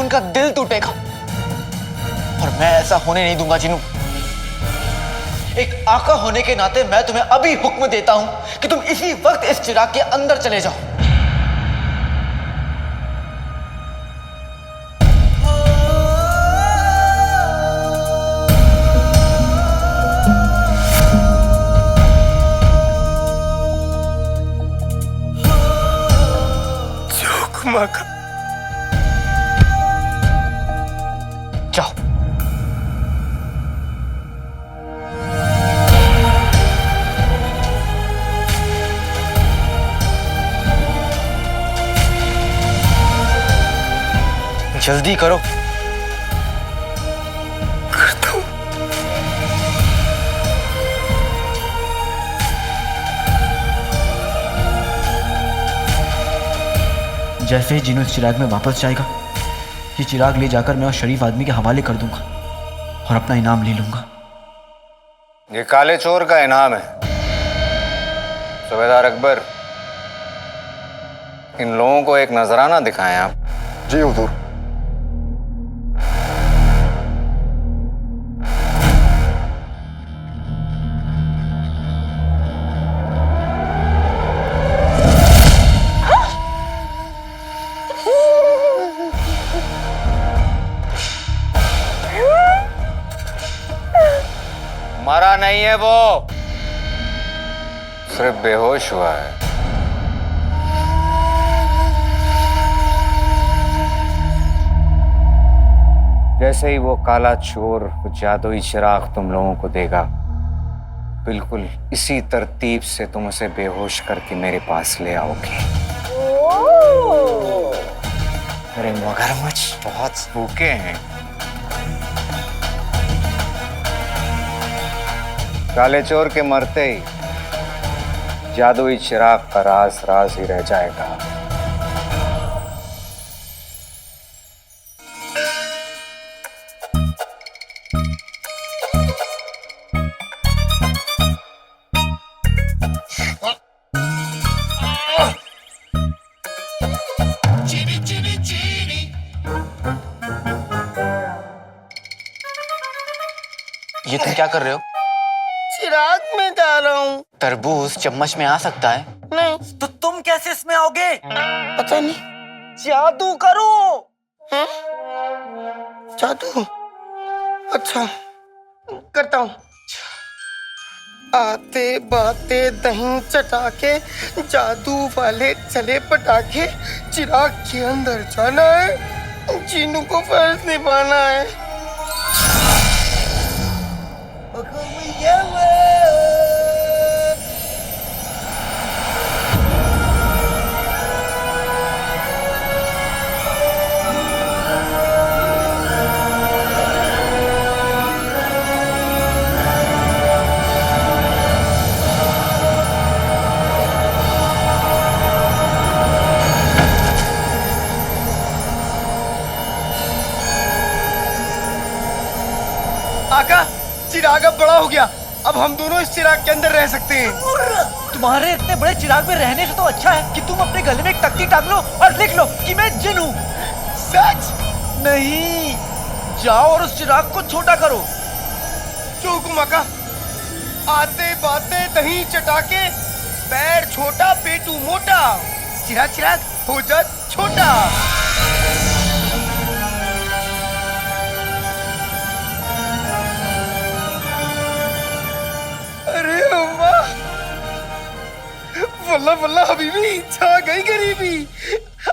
उनका दिल टूटेगा। और मैं ऐसा होने नहीं दूंगा जिनू। एक आका होने के नाते मैं तुम्हें अभी हुक्म देता हूं कि तुम इसी वक्त इस चिराग के अंदर चले जाओ। जोगमा का जाओ। जल्दी करो। करता हूं। जैसे ही जिन्हों इस चिराग में वापस जाएगा, ये चिराग ले जाकर मैं उस शरीफ आदमी के हवाले कर दूंगा और अपना इनाम ले लूंगा। ये काले चोर का इनाम है। सूबेदार अकबर, इन लोगों को एक नजराना दिखाएं आप। जी हुजूर। मरा नहीं है वो, सिर्फ बेहोश हुआ है। जैसे ही वो काला चोर वो जादुई चिराग तुम लोगों को देगा, बिल्कुल इसी तरतीब से तुम उसे बेहोश करके मेरे पास ले आओगे। अरे मगरमच्छ बहुत भूखे हैं। काले चोर के मरते ही जादुई चिराग का राज राज ही रह जाएगा। ये तुम क्या कर रहे हो? चिराग में जा रहा हूँ। तरबूज चम्मच में आ सकता है। नहीं। तो तुम कैसे इसमें आओगे? पता नहीं। जादू करो। हैं? जादू? अच्छा, करता हूँ। आते बाते दही चटा के जादू वाले चले पटाखे, चिराग के अंदर जाना है, जीनू को फर्ज निभाना है। आका, चिराग अब बड़ा हो गया। अब हम दोनों इस चिराग के अंदर रह सकते हैं। तुम्हारे इतने बड़े चिराग में रहने से तो अच्छा है कि तुम अपने गले में एक तख्ती टांग लो और लिख लो कि मैं जिन हूँ। सच? नहीं, जाओ और उस चिराग को छोटा करो। जो हुक्म आका। आते बाते दही चटाके, पैर छोटा पेटू मोटा, चिराग चिराग हो जा छोटा। अरे अम्मा, वल्ला वल्ला हबीबी, छा गई गरीबी।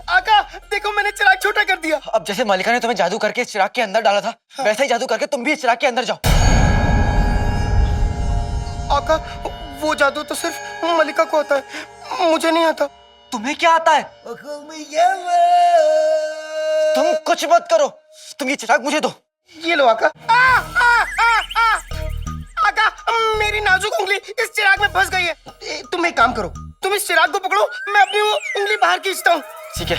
आका देखो, मैंने चिराग छोटा कर दिया। अब जैसे मलिका ने तुम्हें जादू करके इस चिराग के अंदर डाला था, वैसे ही जादू करके तुम भी इस चिराग के अंदर जाओ। आका, वो जादू तो सिर्फ मलिका को आता है, मुझे नहीं आता। तुम्हें क्या आता है? तुम कुछ मत करो, तुम ये चिराग मुझे दो। ये लो आका। आका, मेरी नाजुक उंगली इस चिराग में फंस गई है। तुम एक काम करो, तुम इस चिराग को पकड़ो, मैं अपनी वो उंगली बाहर खींचता हूँ। ठीक है।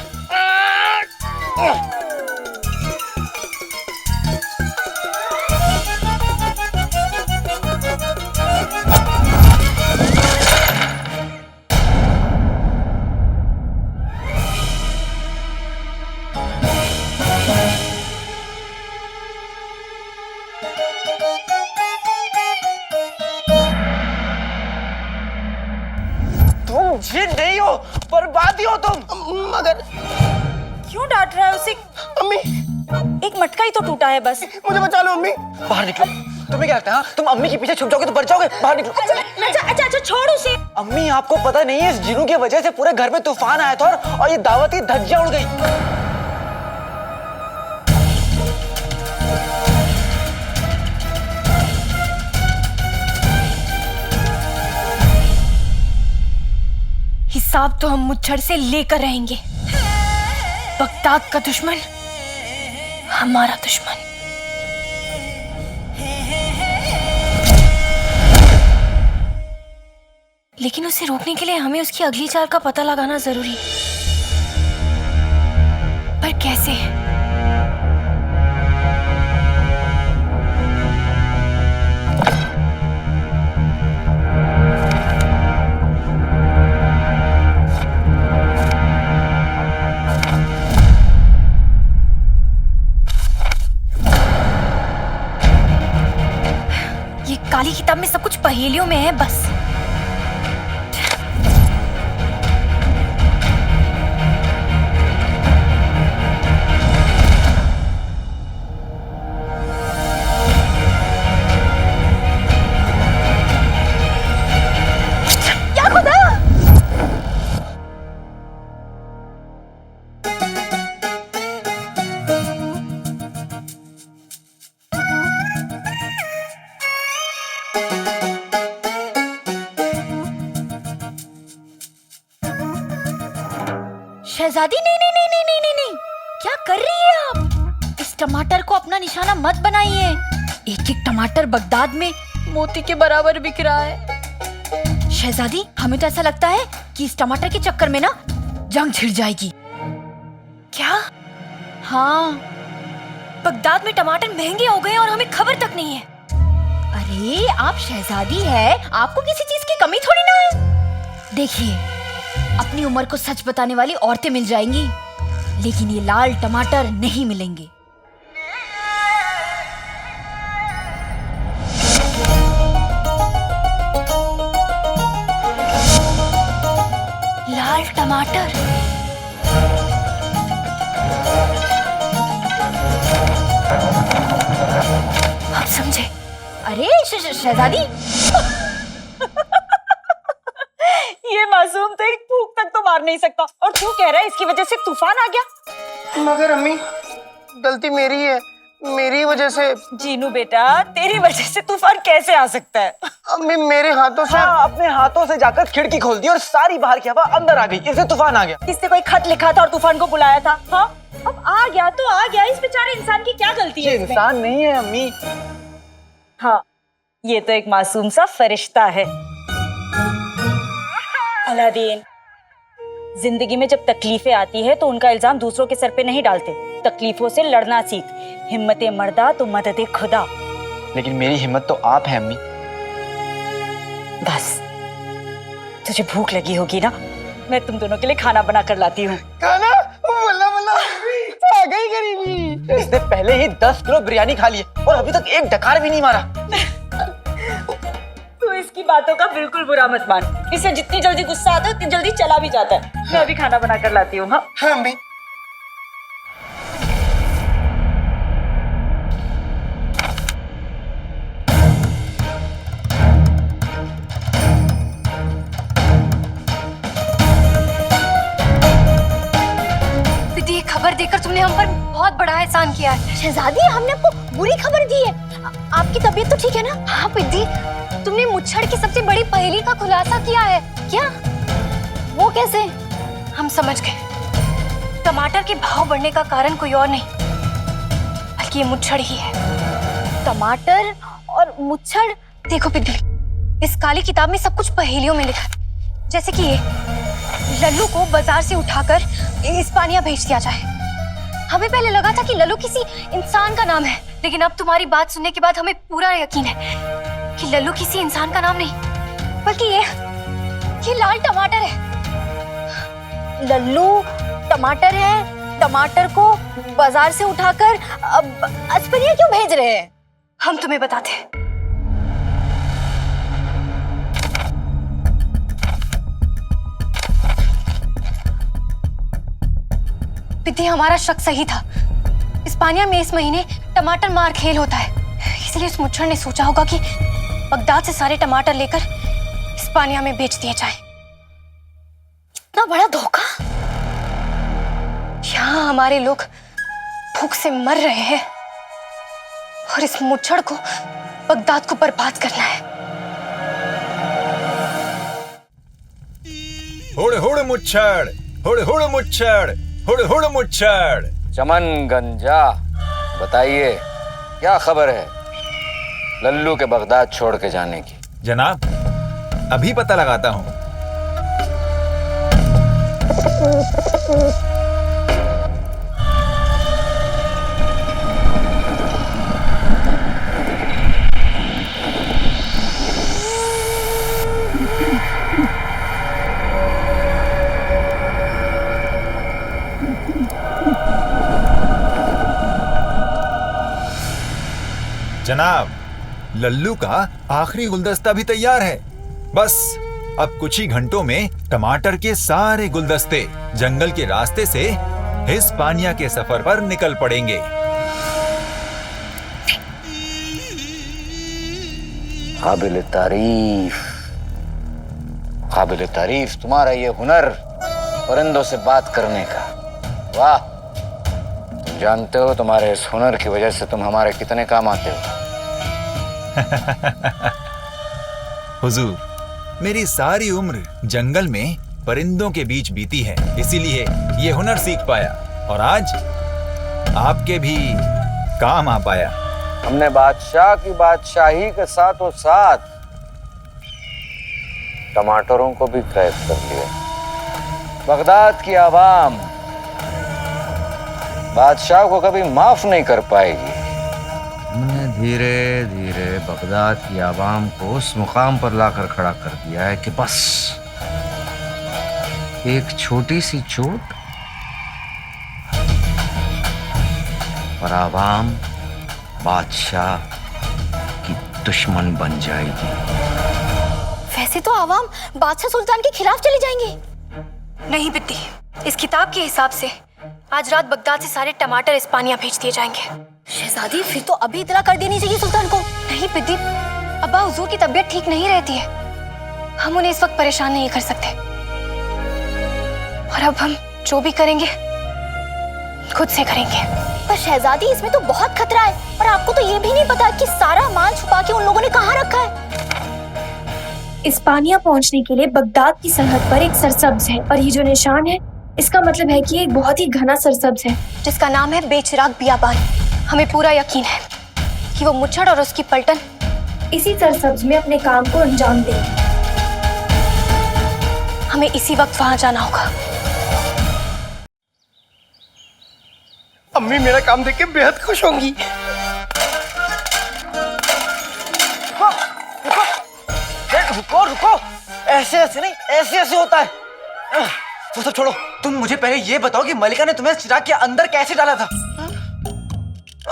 मगर क्यों डांट रहा है उसे? अम्मी एक मटका ही तो टूटा है बस। मुझे बचा लो अम्मी। बाहर निकलो। तुम्हें क्या लगता है तुम अम्मी के पीछे छुप जाओगे तो बच जाओगे? बाहर निकलो। अच्छा छोड़ उसे। अम्मी आपको पता नहीं है इस जिनू की वजह से पूरे घर में तूफान आया था और ये दावत की धज्जियां उड़ गई। हिसाब तो हम मुच्छड़ से लेकर रहेंगे। बगदाद का दुश्मन हमारा दुश्मन। लेकिन उसे रोकने के लिए हमें उसकी अगली चाल का पता लगाना जरूरी है। पर कैसे? ये काली किताब में सब कुछ पहेलियों में है बस। शहजादी नहीं नहीं नहीं नहीं नहीं नहीं नहीं, क्या कर रही है आप? इस टमाटर को अपना निशाना मत बनाइए। एक एक टमाटर बगदाद में मोती के बराबर बिक रहा है। शहजादी हमें तो ऐसा लगता है कि इस टमाटर के चक्कर में ना जंग छिड़ जाएगी। क्या? हाँ, बगदाद में टमाटर महंगे हो गए और हमें खबर तक नहीं है। अरे आप शहजादी है, आपको किसी चीज की कमी थोड़ी ना है। देखिए, अपनी उम्र को सच बताने वाली औरतें मिल जाएंगी, लेकिन ये लाल टमाटर नहीं मिलेंगे। लाल टमाटर। आप समझे? अरे शहजादी ये मासूम तो एक फूंक तक तो मार नहीं सकता, और तू कह रहा है इसकी वजह से तूफान आ गया। मगर अम्मी गलती मेरी है, मेरी वजह से। जीनू बेटा, तेरी वजह से तूफान कैसे आ सकता है? अम्मी मेरे हाथों से। हाँ, अपने हाथों से जाकर खिड़की खोल दी और सारी बाहर की हवा अंदर आ गई, इससे तूफान आ गया। किसने कोई खत लिखा था और तूफान को बुलाया था? हाँ, अब आ गया तो आ गया, इस बेचारे इंसान की क्या गलती है? इंसान नहीं है अम्मी। हाँ, ये तो एक मासूम सा फरिश्ता है। अलादीन, जिंदगी में जब तकलीफें आती है तो उनका इल्जाम दूसरों के सर पे नहीं डालते। तकलीफों से लड़ना सीख। हिम्मते मर्दा तो मददे खुदा। लेकिन मेरी हिम्मत तो आप है अम्मी। बस, तुझे भूख लगी होगी ना, मैं तुम दोनों के लिए खाना बना कर लाती हूँ। खाना? वल्ला वल्ला आ गई गरीबी। इसने पहले ही 10 किलो बिरयानी खा ली और अभी तक एक डकार भी नहीं मारा। तू इसकी बातों का बिल्कुल बुरा मत मान। इसे जितनी जल्दी गुस्सा आता है उतनी जल्दी चला भी जाता है। मैं अभी खाना बना कर लाती हूँ। हाँ अम्मी। दीदी, खबर देकर तुमने हम पर बहुत बड़ा एहसान किया है। शहजादी, हमने आपको बुरी खबर दी है। आपकी तबीयत तो ठीक है ना? हाँ दीदी, तुमने मुच्छड़ की सबसे बड़ी पहेली का खुलासा किया है। क्या? वो कैसे? हम समझ गए। टमाटर के भाव बढ़ने का कारण कोई और नहीं बल्कि ये मुच्छड़ ही है। टमाटर और मुच्छड़। देखो पिद्दी, इस काली किताब में सब कुछ पहेलियों में लिखा है। जैसे कि ये लल्लू को बाजार से उठाकर इस्पानिया भेज दिया जाए। हमें पहले लगा था कि लल्लू किसी इंसान का नाम है, लेकिन अब तुम्हारी बात सुनने के बाद हमें पूरा यकीन है कि लल्लू किसी इंसान का नाम नहीं बल्कि ये लाल टमाटर है। लल्लू टमाटर है, टमाटर को बाजार से उठाकर अब इस्पानिया क्यों भेज रहे हैं? हम तुम्हें बताते हैं। पिद्दी, हमारा शक सही था। इस्पानिया में इस महीने टमाटर मार खेल होता है, इसलिए उस मुच्छर ने सोचा होगा कि बगदाद से सारे टमाटर लेकर इस्पानिया में बेच दिए जाएं। इतना बड़ा धोखा! यहाँ हमारे लोग भूख से मर रहे हैं और इस मुच्छर को बगदाद को बर्बाद करना है। हुड़ हुड़ मुच्छर, हुड़ हुड़ मुच्छर, हुड़ हुड़ मुच्छर। चमन गंजा, बताइए क्या खबर है लल्लू के बगदाद छोड़ के जाने की? जनाब, अभी पता लगाता हूं। जनाब, लल्लू का आखिरी गुलदस्ता भी तैयार है। बस अब कुछ ही घंटों में टमाटर के सारे गुलदस्ते जंगल के रास्ते से हिस्पानिया के सफर पर निकल पड़ेंगे। काबिल तारीफ तुम्हारा ये हुनर परिंदों से बात करने का। वाह, तुम जानते हो तुम्हारे इस हुनर की वजह से तुम हमारे कितने काम आते हो। हुजूर, मेरी सारी उम्र जंगल में परिंदों के बीच बीती है, इसीलिए ये हुनर सीख पाया और आज आपके भी काम आ पाया। हमने बादशाह की बादशाही के साथों साथ टमाटरों को भी कैद कर लिया। बगदाद की आवाम बादशाह को कभी माफ नहीं कर पाएगी। हमने धीरे धीरे बगदाद की आवाम को उस मुकाम पर लाकर खड़ा कर दिया है कि बस एक छोटी सी चोट और आवाम बादशाह की दुश्मन बन जाएगी। वैसे तो आवाम बादशाह सुल्तान के खिलाफ चली जाएंगी। नहीं बिद्दी, इस किताब के हिसाब से आज रात बगदाद से सारे टमाटर इस्पानिया भेज दिए जाएंगे। शहजादी, फिर तो अभी इतला कर देनी चाहिए सुल्तान को। नहीं बिद्दी, अब्बा हुजूर की तबीयत ठीक नहीं रहती है, हम उन्हें इस वक्त परेशान नहीं कर सकते। और अब हम जो भी करेंगे खुद से करेंगे। पर शहजादी, इसमें तो बहुत खतरा है और आपको तो ये भी नहीं पता कि सारा माल छुपा के उन लोगों ने कहाँ रखा है। इस्पानिया पहुंचने के लिए बगदाद की सरहद पर एक सरसब्ज है और ये जो निशान है इसका मतलब है कि एक बहुत ही घना सरसब्ज है जिसका नाम है बेचिराग बियाबान। हमें पूरा यकीन है कि वो मुच्छड़ और उसकी पलटन इसी सरसब्ज में अपने काम को अंजाम देंगे। हमें इसी वक्त वहां जाना होगा। अम्मी मेरा काम देख के बेहद खुश होंगी। रुको रुको, ऐसे ऐसे नहीं, ऐसे ऐसे होता है। वो सब छोड़ो, तुम मुझे पहले ये बताओ कि मलिका ने तुम्हें चिराग के अंदर कैसे डाला था?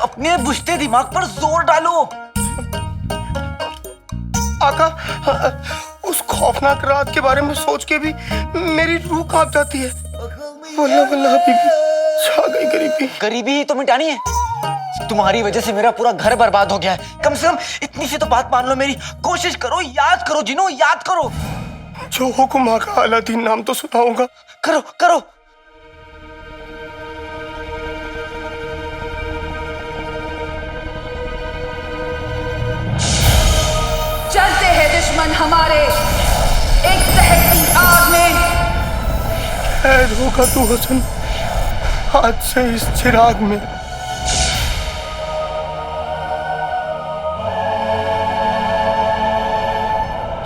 अपने बुझते दिमाग पर जोर डालो। आका, उस खौफनाक रात के बारे में सोच के भी मेरी रूह कांप जाती है। वल्लाह वल्लाह बीबी, छा गई गरीबी। गरीबी ही तो मिटानी है। तुम्हारी वजह से मेरा पूरा घर बर्बाद हो गया है। कम से कम इतनी सी तो बात मान लो मेरी। कोशिश करो, याद करो जिनो, याद करो। जो हुक्म आका, अलादीन नाम तो सुनाऊंगा। करो करो। चलते हैं दुश्मन हमारे एक दहकती आग में। खैर होगा तू हसन आज से इस चिराग में।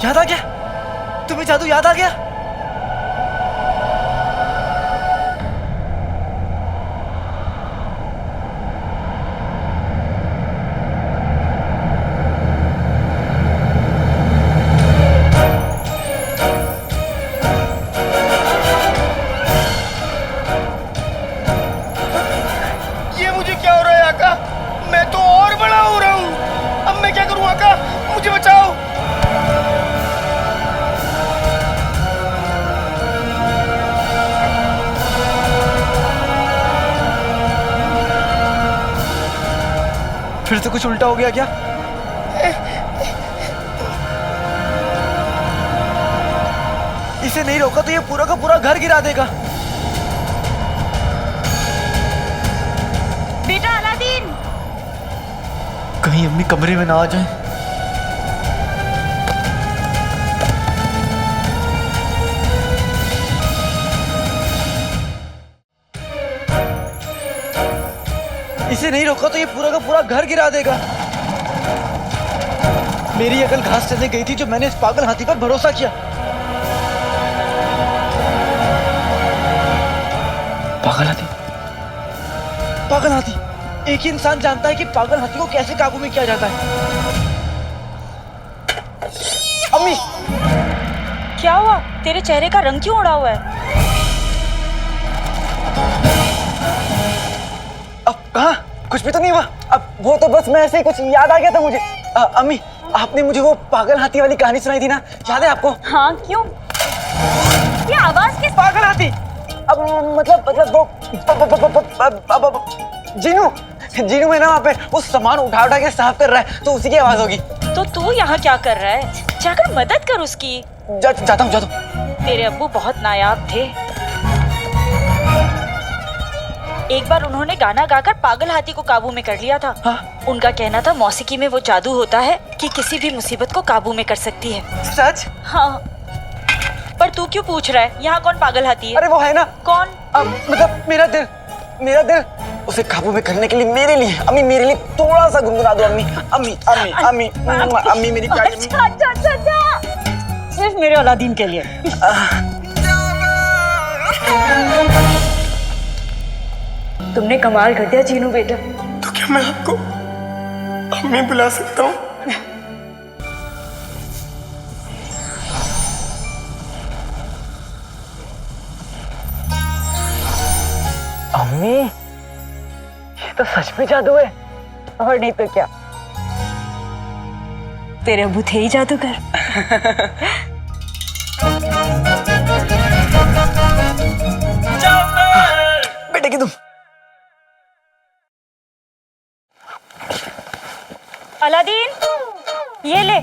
याद आ गया? तुम्हें जादू याद आ गया? ये मुझे क्या हो रहा है आका? मैं तो और बड़ा हो रहा हूँ। अब मैं क्या करूँ आका? मुझे बचाओ। फिर से कुछ उल्टा हो गया क्या? इसे नहीं रोका तो ये पूरा का पूरा घर गिरा देगा। बेटा अलादीन, कहीं अम्मी कमरे में ना आ जाए। इसे नहीं रोका तो ये पूरा का पूरा घर गिरा देगा। मेरी अकल घास चलने गई थी जो मैंने इस पागल हाथी पर भरोसा किया। पागल हाथी, पागल हाथी। एक ही इंसान जानता है कि पागल हाथी को कैसे काबू में किया जाता है। अम्मी, क्या हुआ? तेरे चेहरे का रंग क्यों उड़ा हुआ है? अब कहाँ? कुछ भी तो नहीं हुआ। अब वो तो बस मैं ऐसे ही कुछ याद आ गया था मुझे। अम्मी, आपने मुझे वो पागल हाथी वाली कहानी सुनाई थी ना, याद है आपको? हाँ, क्यों? ये आवाज किस? पागल हाथी। अब मतलब वो जीनू है ना वहाँ पे, वो सामान उठा उठा के साफ कर रहा है, तो उसी की आवाज होगी। तो तू यहाँ क्या कर रहा है? जाकर मदद कर उसकी। जाता हूँ। तेरे अब्बू बहुत नायाब थे। एक बार उन्होंने गाना गाकर पागल हाथी को काबू में कर लिया था। हाँ? उनका कहना था मौसीकी में वो जादू होता है कि किसी भी मुसीबत को काबू में कर सकती है। सच? हाँ। पर तू क्यों पूछ रहा है? यहाँ कौन पागल हाथी है? अरे वो है ना। कौन? मतलब मेरा दिल उसे काबू में करने के लिए मेरे लिए, अम्मी मेरे लिए थोड़ा सा गुनगुना दो अम्मी। अम्मी अम्मी अम्मी अम्मी मेरी प्यारी। अच्छा। सिर्फ मेरे अलादीन के लिए। तुमने कमाल कर दिया जीनू बेटा। तो क्या मैं आपको अम्मी बुला सकता हूँ? अम्मी, ये तो सच में जादू है। और नहीं तो क्या, तेरे अब्बू थे ही जादूगर। बेटे की तुम। अलादीन, ये ले,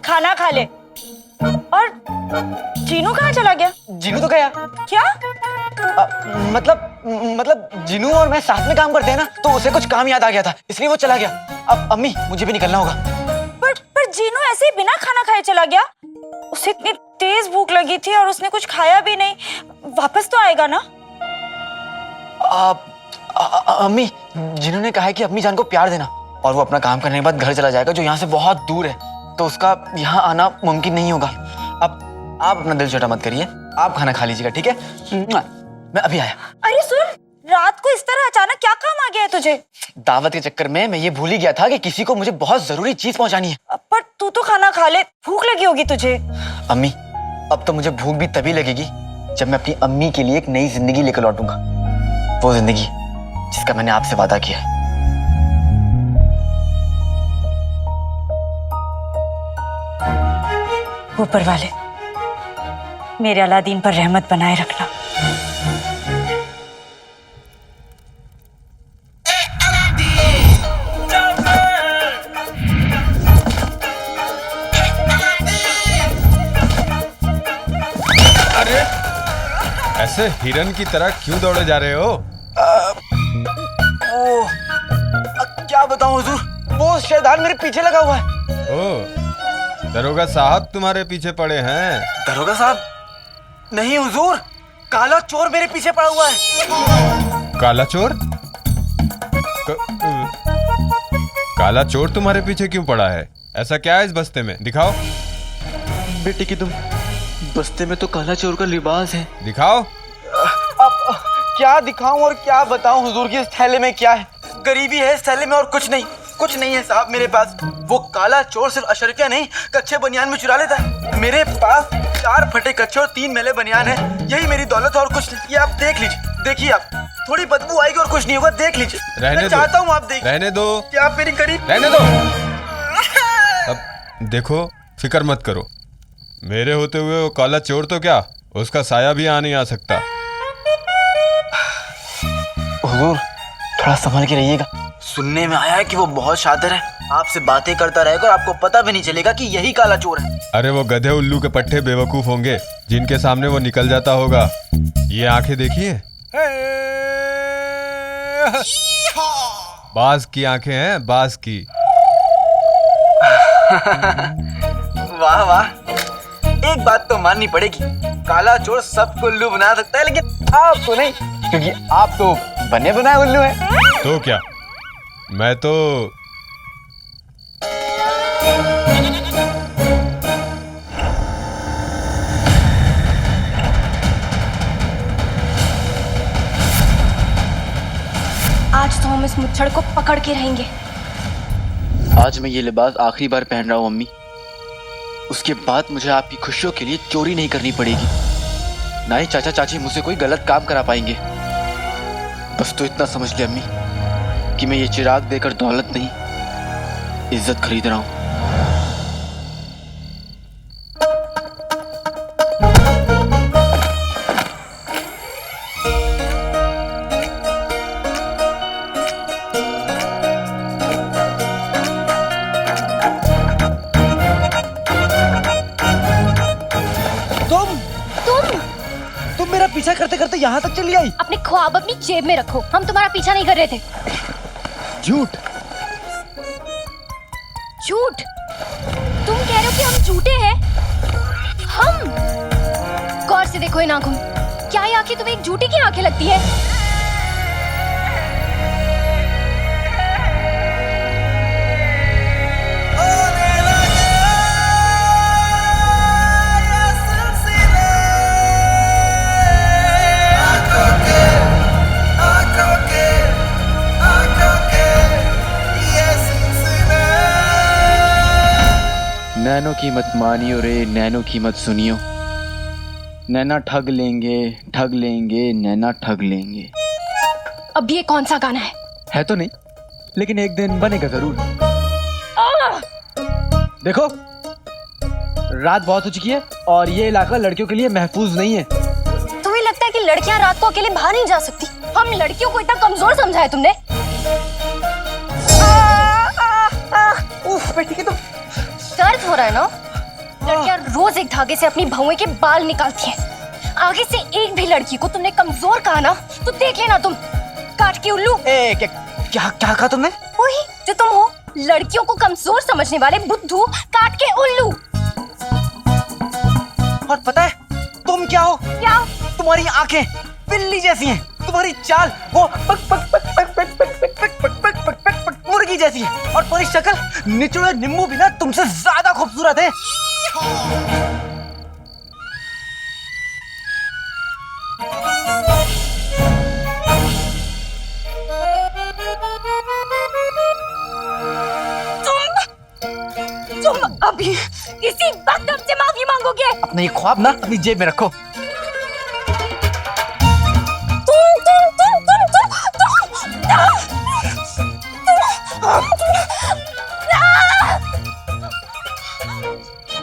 खाना खा ले। और जीनू कहाँ चला गया? जीनू तो गया। क्या? मतलब जीनू और मैं साथ में काम करते हैं ना, तो उसे कुछ काम याद आ गया था, इसलिए वो चला गया। अब अम्मी, मुझे भी निकलना होगा। पर जीनू ऐसे ही बिना खाना खाए चला गया? उसे इतनी तेज भूख लगी थी और उसने कुछ खाया भी नहीं। वापस तो आएगा ना? अम्मी, जीनू ने कहा है कि अम्मी जान को प्यार देना और वो अपना काम करने के बाद घर चला जाएगा, जो यहाँ से बहुत दूर है, तो उसका यहाँ आना मुमकिन नहीं होगा। अब आप अपना दिल छोटा मत करिए, आप खाना खा लीजिएगा, ठीक है? मैं अभी आया। अरे सुन, रात को इस तरह अचानक क्या काम आ गया है तुझे? दावत के चक्कर में मैं ये भूल ही गया था कि किसी को मुझे बहुत जरूरी चीज पहुंचानी है। पर तू तो खाना खा ले, भूख लगी होगी तुझे। अम्मी, अब तो मुझे भूख भी तभी लगेगी जब मैं अपनी अम्मी के लिए एक नई जिंदगी लेकर लौटूंगा, वो जिंदगी जिसका मैंने आपसे वादा किया है। ऊपर वाले मेरे अलादीन पर रहमत बनाए रखना। अरे ऐसे हिरन की तरह क्यों दौड़े जा रहे हो? क्या बताऊं हुजूर, वो शैतान मेरे पीछे लगा हुआ है। ओ, दरोगा साहब तुम्हारे पीछे पड़े हैं? दरोगा साहब? नहीं हुजूर, काला चोर मेरे पीछे पड़ा हुआ है। काला चोर? काला चोर तुम्हारे पीछे क्यों पड़ा है? ऐसा क्या है इस बस्ते में? दिखाओ। बेटे की तुम, बस्ते में तो काला चोर का लिबास है। दिखाओ। अब क्या दिखाऊं और क्या बताऊं हुजूर की इस थैले में क्या है? गरीबी है इस थैले में और कुछ नहीं है साहब मेरे पास। वो काला चोर सिर्फ अशरफिया नहीं, कच्चे बनियान में चुरा लेता है। मेरे पास 4 फटे कच्चे और 3 मैले बनियान है, यही मेरी दौलत है और कुछ नहीं। ये आप देख लीजिए, देखिए आप, थोड़ी बदबू आएगी और कुछ नहीं होगा, देख लीजिए। मैं चाहता हूँ आप देखिए। रहने दो। क्या आप मेरी गरीब? रहने दो। अब देखो, फिक्र मत करो, मेरे होते हुए वो काला चोर तो क्या, उसका साया भी आ नहीं आ सकता। हुजूर, थोड़ा संभल के रहिएगा, सुनने में आया है कि वो बहुत शातिर है, आपसे बातें करता रहेगा और आपको पता भी नहीं चलेगा कि यही काला चोर है। अरे वो गधे उल्लू के पट्टे बेवकूफ होंगे जिनके सामने वो निकल जाता होगा। ये आंखें देखिए, बाज की आंखें हैं, बाज की। वाह वाह, एक बात तो माननी पड़ेगी, काला चोर सबको उल्लू बना सकता है, लेकिन आपको नहीं, क्योंकि आप तो बने बनाए उल्लू हैं। तो क्या, मैं तो आज तो हम इस मुच्छड़ को पकड़ के रहेंगे। आज मैं ये लिबास आखिरी बार पहन रहा हूँ अम्मी, उसके बाद मुझे आपकी खुशियों के लिए चोरी नहीं करनी पड़ेगी, ना ही चाचा चाची मुझसे कोई गलत काम करा पाएंगे। बस तो इतना समझ ले अम्मी कि मैं ये चिराग देकर दौलत नहीं, इज्जत खरीद रहा हूँ। तुम मेरा पीछा करते करते यहाँ तक चली आई। अपने ख्वाब अपनी जेब में रखो, हम तुम्हारा पीछा नहीं कर रहे थे। झूठ झूठ, तुम कह रहे हो कि हम झूठे हैं? हम? गौर से देखो इन आंखों में, क्या ये आंखें तुम्हें एक झूठी की आंखें लगती है? नैनो की मत मानियो रे, नैनो की मत सुनियो, नैना ठग लेंगे नैना ठग लेंगे। अब ये कौन सा गाना है तो नहीं, लेकिन एक दिन बनेगा जरूर। देखो रात बहुत हो चुकी है और ये इलाका लड़कियों के लिए महफूज नहीं है। तुम्हें लगता है कि लड़कियां रात को अकेले बाहर नहीं जा सकती? हम लड़कियों को इतना कमजोर समझा है तुमने? उफ बेटी के तो दर्द हो रहा है ना? लड़कियां रोज एक धागे से अपनी भौएं के बाल निकालती हैं। आगे से एक भी लड़की को तुमने कमजोर कहा ना तो देख लेना तुम, काट के उल्लू। क्या कहा तुमने? वही जो तुम हो, लड़कियों को कमजोर समझने वाले बुद्धू, काट के उल्लू। और पता है तुम क्या हो? क्या? तुम्हारी आंखें बिल्ली जैसी हैं, तुम्हारी चाल वो पक पक पक पक पक पक पक पक पक पक पक पक पक मुर्गी जैसी है, और तुम्हारी शक्ल निचोड़े नींबू भी ना तुमसे ज्यादा खूबसूरत है। तुम अभी इसी वक्त हमसे माफी मांगोगे? अपना ये ख्वाब ना अपनी जेब में रखो।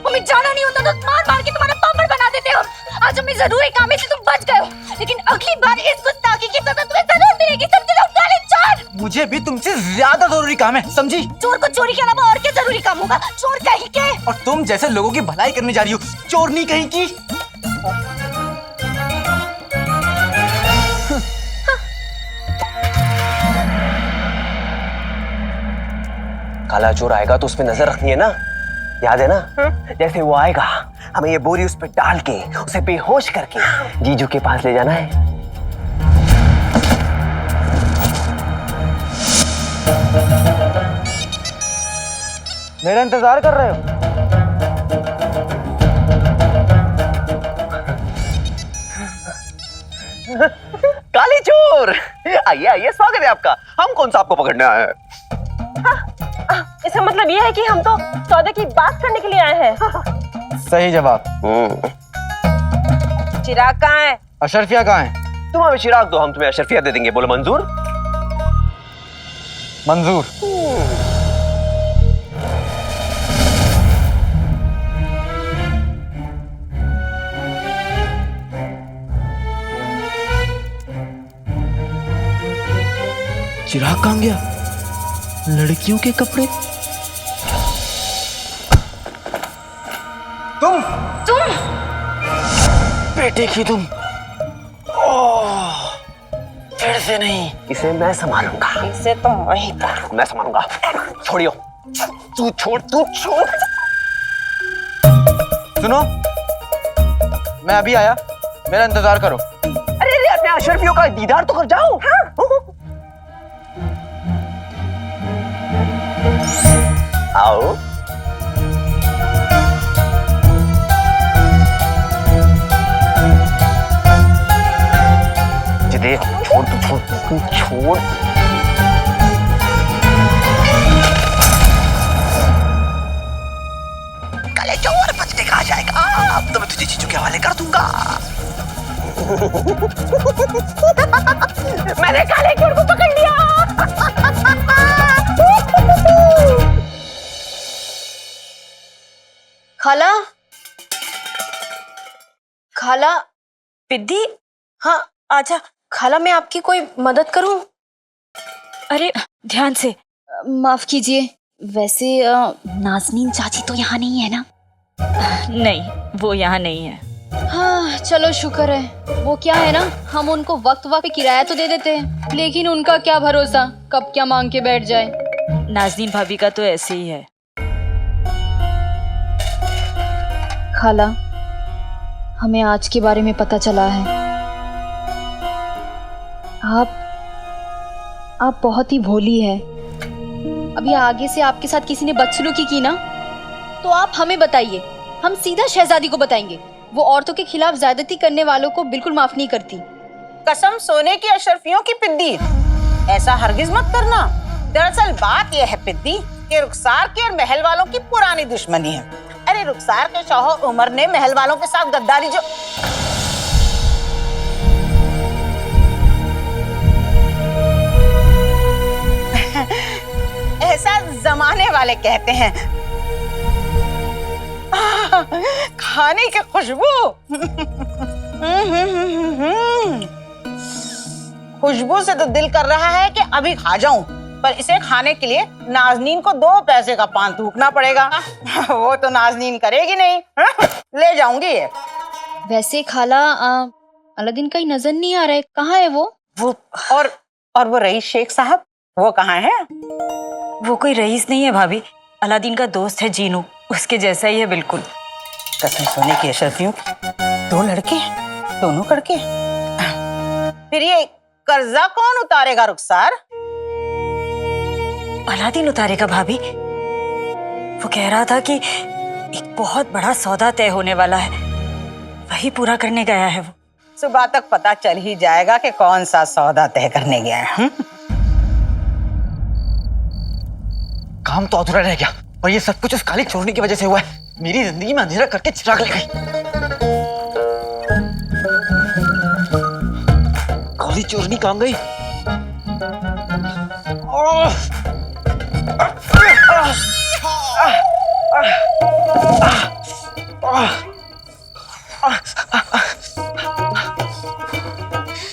हमें जाना नहीं होता तो मार मार के तुम्हारा पापड़ बना देते हम। आज हमें जरूरी काम है, तुम बच गए हो, लेकिन अगली बार इस गुस्ताखी की सजा तुम्हें जरूर मिलेगी। समझे लोग? काले चोर! मुझे भी तुमसे ज्यादा जरूरी काम है, समझी? चोर को चोरी के अलावा और क्या जरूरी काम होगा? चोर कहीं के! और तुम जैसे लोगों की भलाई करने जा रही हो, चोरनी कहीं की। काला चोर आएगा तो उस पे नजर रखनी है ना, याद है ना? जैसे वो आएगा हमें ये बोरी उस पे डाल के उसे बेहोश करके जीजू के पास ले जाना है। मेरा इंतजार कर रहे हो? काले चोर आइए आइए, स्वागत है आपका। हम कौन सा आपको पकड़ने आए हैं? इसका मतलब ये है कि हम तो सौदे की बात करने के लिए आए हैं। सही जवाब। चिराग कहाँ है? अशरफिया कहाँ है? तुम हमें चिराग दो, हम तुम्हें अशरफिया दे देंगे। बोलो मंजूर? मंजूर। चिराग कहाँ गया? लड़कियों के कपड़े? तुम बेटे की तुम? ओह, फिर से नहीं। इसे मैं संभालूंगा। इसे तो वही पर। मैं संभालूंगा। छोड़ियो। तू छोड़, तू छोड़। सुनो, मैं अभी आया, मेरा इंतजार करो। अरे अपने अशरफियों का दीदार तो कर जाओ। हाँ? आओ। देख, छोड़, तू छोड़। काले चोर बचने कहा जाएगा। अब तो मैं तुझे चीजों के हवाले कर दूंगा। मैंने काले चोर को पकड़ लिया। खाला, खाला। पिद्दी, हाँ आजा। खाला, मैं आपकी कोई मदद करूं? अरे ध्यान से। माफ कीजिए, वैसे नाज़नीन चाची तो यहाँ नहीं है ना? नहीं, वो यहाँ नहीं है। हाँ चलो शुक्र है। वो क्या है ना, हम उनको वक्त पे किराया तो दे देते हैं, लेकिन उनका क्या भरोसा कब क्या मांग के बैठ जाए। नाज़नीन भाभी का तो ऐसे ही है। खाला, हमें आज के बारे में पता चला है। आप बहुत ही भोली है। अभी आगे से आपके साथ किसी ने बदसलूकी की ना, तो आप हमें बताइए, हम सीधा शहजादी को बताएंगे। वो औरतों के खिलाफ ज्यादती करने वालों को बिल्कुल माफ नहीं करती। कसम सोने की अशरफियों की पिद्दी, ऐसा हरगिज मत करना। दरअसल बात यह है पिद्दी कि रुखसार की और महल वालों की पुरानी दुश्मनी है। अरे रुखसार के शौहर उमर ने महल वालों के साथ गद्दारी जो ऐसा जमाने वाले कहते हैं। खाने की खुशबू खुशबू से तो दिल कर रहा है कि अभी खा जाऊं, पर इसे खाने के लिए नाज़नीन को 2 पैसे का पान थूकना पड़ेगा। वो तो नाज़नीन करेगी नहीं। ले जाऊंगी ये। वैसे खाला, अलादीन का ही नजर नहीं आ रहा है, कहाँ है वो? और वो रईस शेख साहब, वो कहाँ है? वो कोई रईस नहीं है भाभी, अलादीन का दोस्त है जीनू, उसके जैसा ही है बिल्कुल। कसम सोने की अशरफियों, 2 लड़के, दोनों करके। फिर ये कर्जा कौन उतारेगा रुखसार? अलादीन उतारेगा भाभी। वो कह रहा था कि एक बहुत बड़ा सौदा तय होने वाला है, वही पूरा करने गया है वो। सुबह तक पता चल ही जाएगा कि कौन सा सौदा तय करने गया है। काम तो अधूरा रह गया, और ये सब कुछ उस काली चोरनी की वजह से हुआ है। मेरी जिंदगी में अंधेरा करके चिराग ले गई। काली चोरनी कहाँ गई?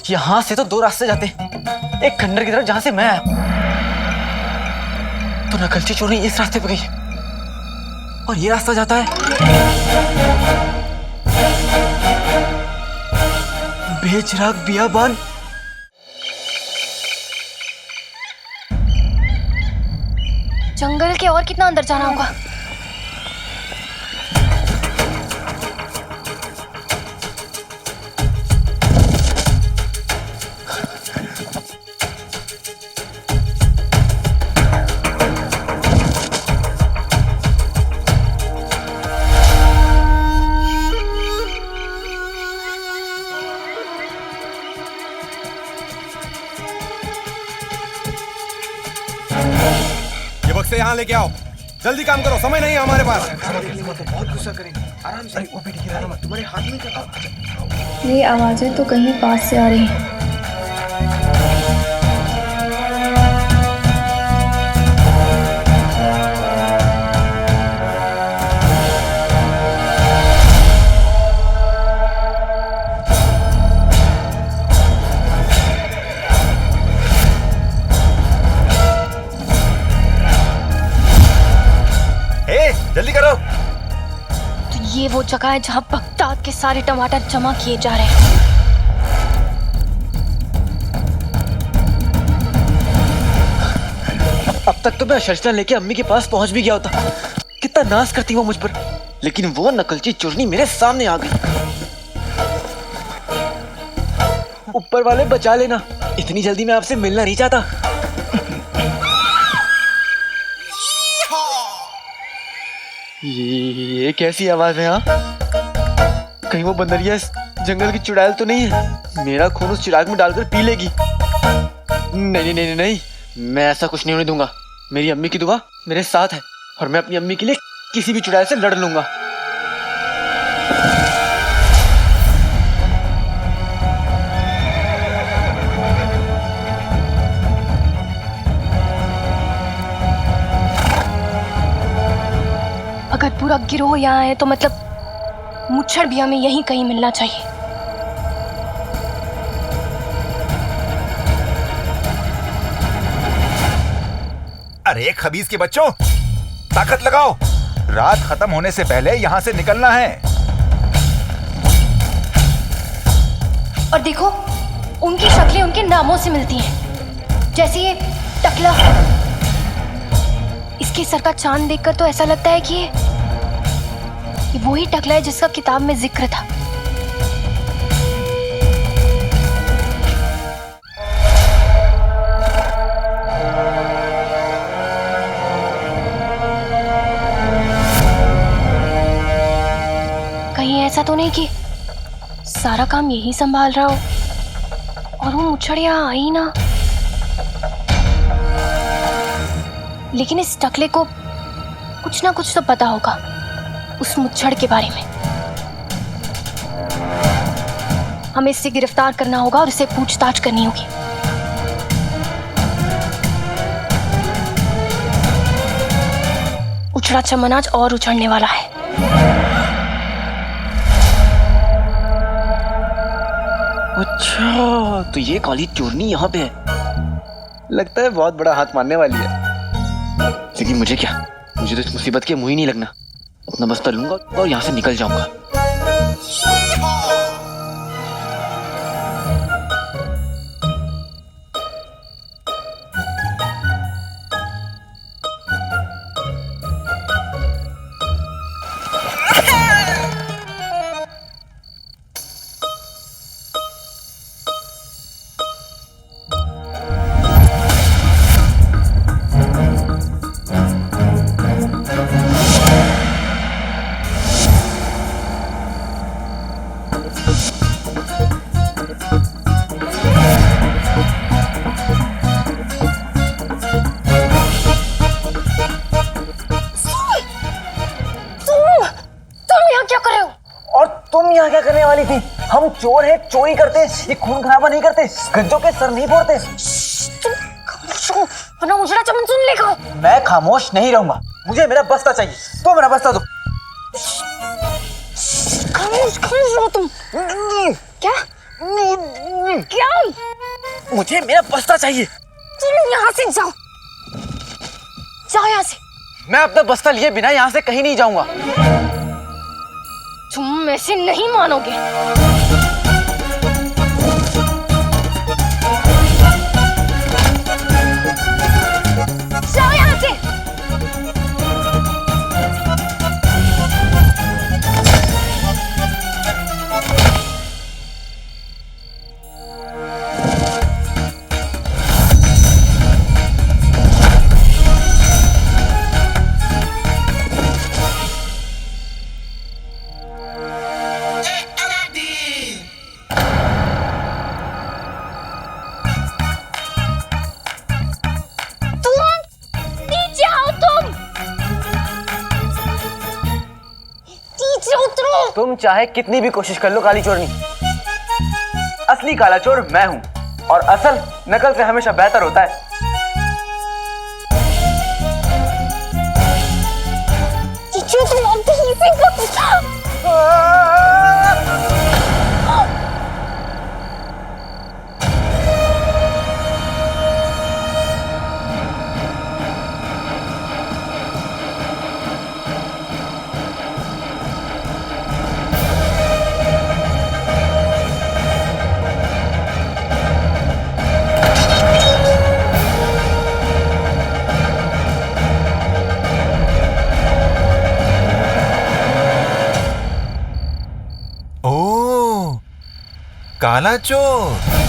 यहाँ से तो 2 रास्ते जाते हैं, एक खंडर की तरफ जहां से मैं आया, तो नकलची चोरी इस रास्ते पे गई, और ये रास्ता जाता है बेचिराग बियाबान। जंगल के और कितना अंदर जाना होगा? से यहाँ लेके आओ, जल्दी काम करो, समय नहीं है हमारे पास। बहुत गुस्सा करेंगे। आराम से। वो बेटी गिराना मत, तुम्हारे हाथ में क्या? ये आवाजें तो कहीं पास से आ रही हैं। ये वो जगह है जहां बगदाद के सारे टमाटर जमा किए जा रहे हैं। अब तक तो मैं अशर्षा लेके अम्मी के पास पहुंच भी गया होता। कितना नाज करती वो मुझ पर, लेकिन वो नकलची चुरनी मेरे सामने आ गई। ऊपर वाले बचा लेना, इतनी जल्दी मैं आपसे मिलना नहीं चाहता। ये कैसी आवाज है? हाँ, कहीं वो बंदरिया इस जंगल की चुड़ैल तो नहीं है? मेरा खून उस चिराग में डालकर पी लेगी। नहीं नहीं नहीं नहीं, मैं ऐसा कुछ नहीं होने दूंगा। मेरी अम्मी की दुआ मेरे साथ है और मैं अपनी अम्मी के लिए किसी भी चुड़ैल से लड़ लूंगा। अगर पूरा गिरोह यहाँ है तो मतलब मुच्छड़ भी हमें यहीं कहीं मिलना चाहिए। अरे खबीज के बच्चों, ताकत लगाओ, रात खत्म होने से पहले यहाँ से निकलना है। और देखो, उनकी शक्लें उनके नामों से मिलती हैं। जैसे ये टकला, इसके सर का चांद देखकर तो ऐसा लगता है कि ये वही टकला है जिसका किताब में जिक्र था। कहीं ऐसा तो नहीं कि सारा काम यही संभाल रहा हो और वो मुच्छड़ यहाँ आई ना। लेकिन इस टकले को कुछ ना कुछ तो पता होगा उस मुच्छड़ के बारे में। हमें इससे गिरफ्तार करना होगा और इससे पूछताछ करनी होगी। उछड़ा चमन आज और उछड़ने वाला है। अच्छा, तो ये काली चोरनी यहाँ पे है। लगता है बहुत बड़ा हाथ मारने वाली है। लेकिन मुझे क्या, मुझे तो इस मुसीबत के मुंह ही नहीं लगना। अपना बस्ता लूंगा और यहाँ से निकल जाऊंगा। क्या करने वाली थी? हम चोर हैं, चोरी करते, ये खून खराबा नहीं करते, गज्जों के सर नहीं फोड़ते। वरना उजड़ा चमन सुन लेगा। मैं खामोश नहीं रहूंगा, मुझे मेरा बस्ता चाहिए। तो मेरा बस्ता दो। खामोश रहो तुम। क्या क्या? मुझे मेरा बस्ता चाहिए। तुम यहाँ से जाओ, जाओ यहाँ से। मैं अपना बस्ता लिए बिना यहाँ से कहीं नहीं जाऊंगा। तुम ऐसे नहीं मानोगे। जाओ यहाँ से। तुम चाहे कितनी भी कोशिश कर लो काली चोरनी, असली काला चोर मैं हूं और असल नकल से हमेशा बेहतर होता है। तुम अब भी इसी काला चोर।